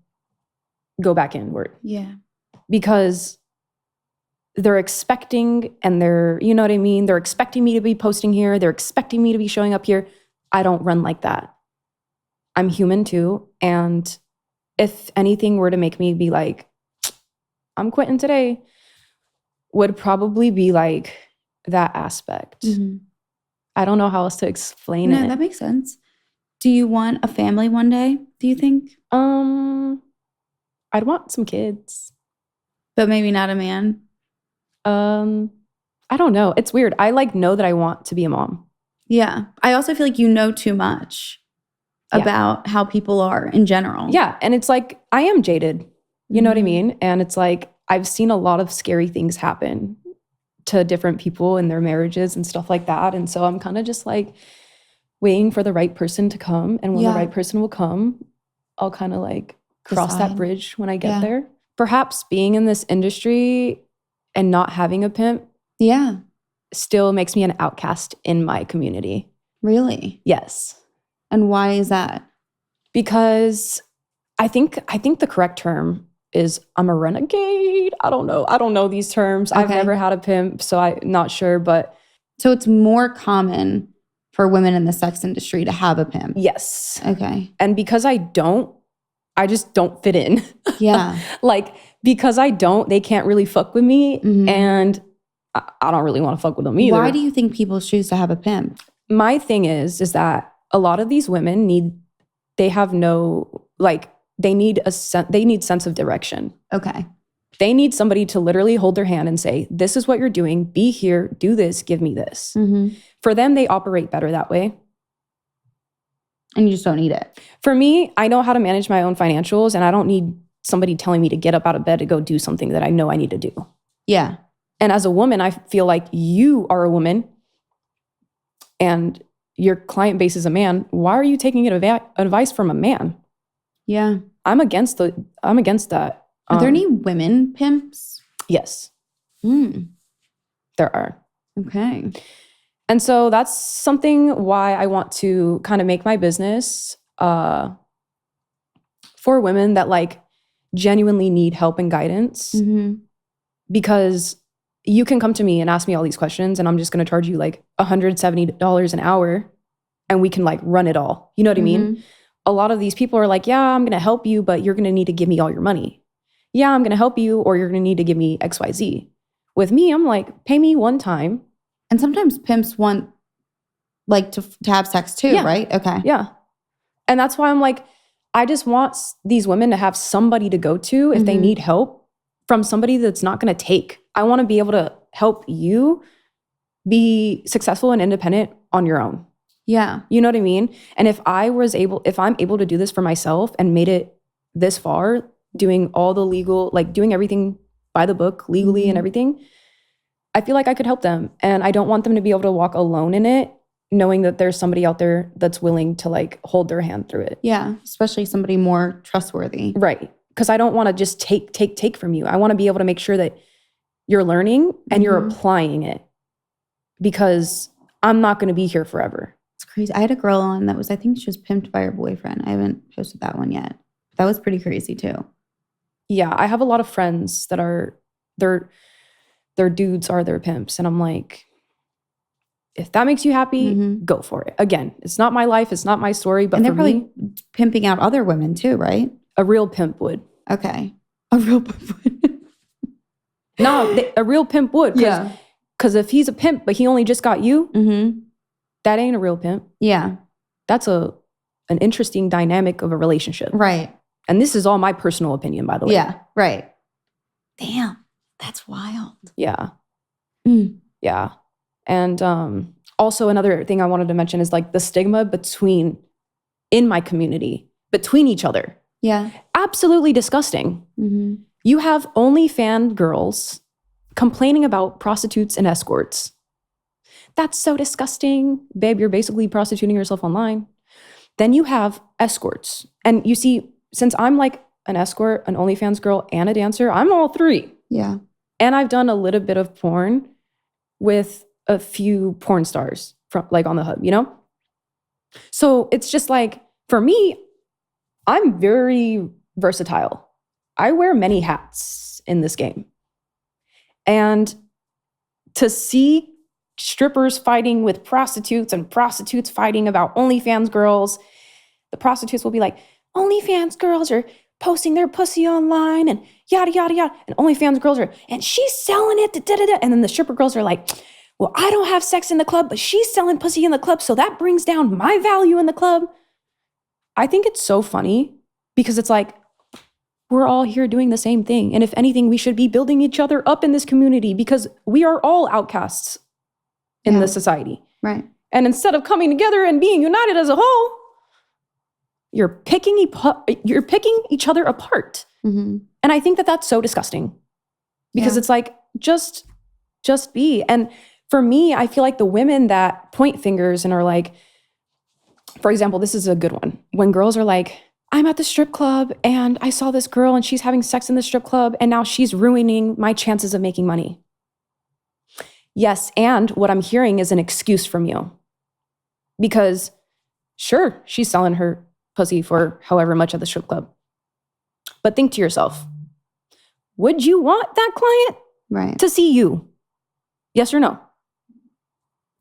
go back inward. Yeah. Because they're expecting and they're, you know what I mean? They're expecting me to be posting here. They're expecting me to be showing up here. I don't run like that. I'm human too. And if anything were to make me be like, I'm quitting today, would probably be like that aspect. I don't know how else to explain it. No, that makes sense. Do you want a family one day, do you think? I'd want some kids. But maybe not a man? I don't know. It's weird. I like know that I want to be a mom. Yeah. I also feel like you know too much about how people are in general. Yeah. And it's like, I am jaded. You know what I mean? And it's like, I've seen a lot of scary things happen to different people in their marriages and stuff like that. And so I'm kind of just like waiting for the right person to come. And when the right person will come, I'll kind of like cross that bridge when I get there. Perhaps being in this industry and not having a pimp still makes me an outcast in my community. Really? Yes. And why is that? Because I think the correct term is I'm a renegade. I don't know these terms. I've never had a pimp, so I'm not sure. But so it's more common for women in the sex industry to have a pimp. Yes. Okay. And because I just don't fit in. Yeah. Like, because they can't really fuck with me. And I don't really want to fuck with them either. Why do you think people choose to have a pimp? My thing is that a lot of these women need sense of direction. Okay. They need somebody to literally hold their hand and say, this is what you're doing. Be here, do this, give me this. For them, they operate better that way. And you just don't need it. For me, I know how to manage my own financials, and I don't need somebody telling me to get up out of bed to go do something that I know I need to do. Yeah. And as a woman, I feel like you are a woman and your client base is a man. Why are you taking advice from a man? Yeah. I'm against that. Are there any women pimps? Yes. There are. Okay. And so that's something why I want to kind of make my business for women that like genuinely need help and guidance. Because you can come to me and ask me all these questions and I'm just going to charge you like $170 an hour and we can like run it all. You know what I mean? A lot of these people are like, yeah, I'm going to help you, but you're going to need to give me all your money. Yeah, I'm going to help you, or you're going to need to give me XYZ. With me, I'm like, pay me one time. And sometimes pimps want like to have sex too, right? Okay. Yeah. And that's why I'm like, I just want these women to have somebody to go to if they need help from somebody that's not going to take. I want to be able to help you be successful and independent on your own. Yeah. You know what I mean? And if I'm able to do this for myself and made it this far, doing all the legal, like doing everything by the book legally and everything, I feel like I could help them. And I don't want them to be able to walk alone in it, knowing that there's somebody out there that's willing to like hold their hand through it. Yeah. Especially somebody more trustworthy. Right. Because I don't want to just take from you. I want to be able to make sure that you're learning and you're applying it, because I'm not going to be here forever. It's crazy. I had a girl on that I think she was pimped by her boyfriend. I haven't posted that one yet. That was pretty crazy too. Yeah, I have a lot of friends that are their dudes are their pimps, and I'm like, if that makes you happy, go for it. Again, it's not my life, it's not my story, but And they're for probably me, pimping out other women too, right? a real pimp would. Okay. A real pimp would. No, a real pimp would. Because if he's a pimp, but he only just got you, that ain't a real pimp. Yeah. That's an interesting dynamic of a relationship. Right. And this is all my personal opinion, by the way. Yeah. Right. Damn. That's wild. Yeah. Mm. Yeah. And also another thing I wanted to mention is like the stigma in my community, between each other. Yeah. Absolutely disgusting. You have OnlyFans girls complaining about prostitutes and escorts. That's so disgusting. Babe, you're basically prostituting yourself online. Then you have escorts. And you see, since I'm like an escort, an OnlyFans girl, and a dancer, I'm all three. Yeah. And I've done a little bit of porn with a few porn stars from like on the hub, you know? So it's just like, for me, I'm very versatile. I wear many hats in this game. And to see strippers fighting with prostitutes and prostitutes fighting about OnlyFans girls, the prostitutes will be like, OnlyFans girls are posting their pussy online and yada, yada, yada. And OnlyFans girls are, and she's selling it, da, da, da. And then the stripper girls are like, well, I don't have sex in the club, but she's selling pussy in the club, so that brings down my value in the club. I think it's so funny because it's like, we're all here doing the same thing. And if anything, we should be building each other up in this community because we are all outcasts in this society. Right. And instead of coming together and being united as a whole, you're picking each other apart. And I think that that's so disgusting because it's like, just be. And for me, I feel like the women that point fingers and are like, for example, this is a good one. When girls are like, I'm at the strip club and I saw this girl and she's having sex in the strip club and now she's ruining my chances of making money. Yes, and what I'm hearing is an excuse from you. Because sure, she's selling her pussy for however much at the strip club. But think to yourself, would you want that client to see you? Yes or no?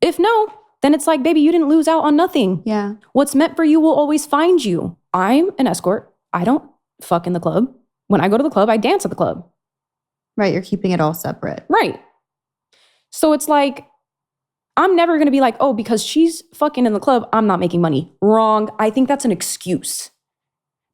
If no, then it's like, baby, you didn't lose out on nothing. Yeah. What's meant for you will always find you. I'm an escort. I don't fuck in the club. When I go to the club, I dance at the club. Right. You're keeping it all separate. Right. So it's like, I'm never going to be like, oh, because she's fucking in the club, I'm not making money. Wrong. I think that's an excuse.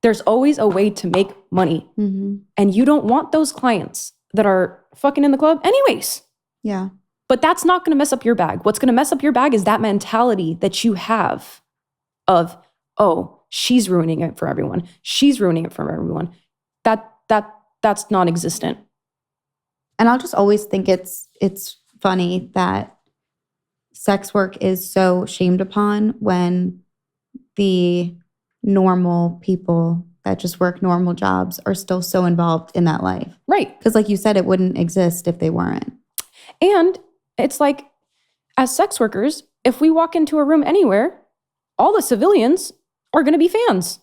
There's always a way to make money. And you don't want those clients that are fucking in the club anyways. Yeah. But that's not going to mess up your bag. What's going to mess up your bag is that mentality that you have of, oh, she's ruining it for everyone. She's ruining it for everyone. That's non-existent. And I'll just always think it's funny that sex work is so shamed upon when the normal people that just work normal jobs are still so involved in that life. Right. Because like you said, it wouldn't exist if they weren't. And it's like, as sex workers, if we walk into a room anywhere, all the civilians are going to be fans.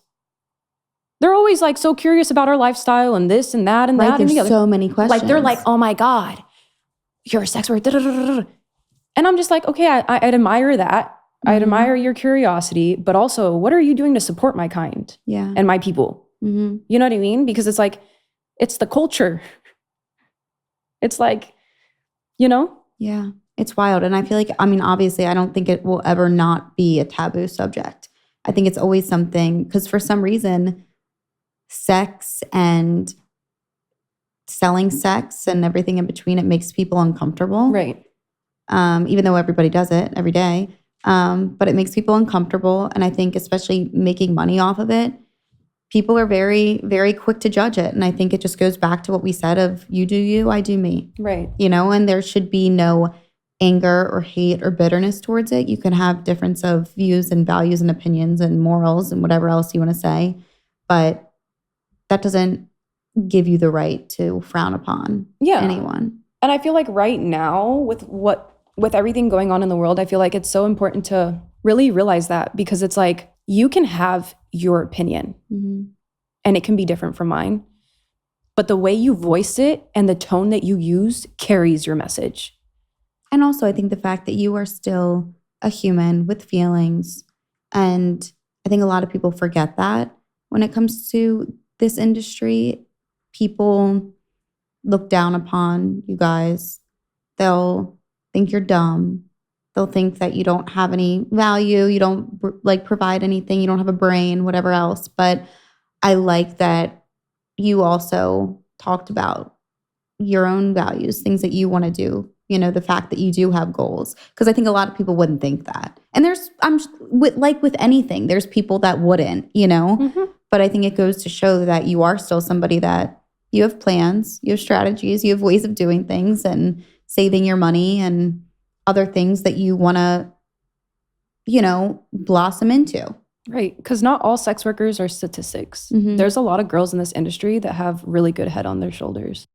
They're always like so curious about our lifestyle and this and that and that and the other. So many questions. Like they're like, oh my God, you're a sex worker. And I'm just like, okay, I admire that. I admire your curiosity, but also what are you doing to support my kind and my people? You know what I mean? Because it's like, it's the culture. It's like, you know? Yeah, it's wild. And I feel like, I mean, obviously, I don't think it will ever not be a taboo subject. I think it's always something, because for some reason, sex and selling sex and everything in between, it makes people uncomfortable. Right. Even though everybody does it every day. But it makes people uncomfortable. And I think especially making money off of it, people are very, very quick to judge it. And I think it just goes back to what we said of you do you, I do me. Right. You know, and there should be no anger or hate or bitterness towards it. You can have difference of views and values and opinions and morals and whatever else you want to say. But that doesn't give you the right to frown upon anyone. And I feel like right now with everything going on in the world, I feel like it's so important to really realize that, because it's like you can have your opinion and it can be different from mine. but the way you voice it and the tone that you use carries your message. And also, I think the fact that you are still a human with feelings. And I think a lot of people forget that when it comes to this industry. People look down upon you guys. They'll think you're dumb. They'll think that you don't have any value. You don't like provide anything. You don't have a brain, whatever else. But I like that you also talked about your own values, things that you want to do, the fact that you do have goals. Because I think a lot of people wouldn't think that. And with anything, there's people that wouldn't, Mm-hmm. But I think it goes to show that you are still somebody that you have plans, you have strategies, you have ways of doing things and saving your money and other things that you want to, blossom into. Right. Because not all sex workers are statistics. Mhm. There's a lot of girls in this industry that have really good head on their shoulders.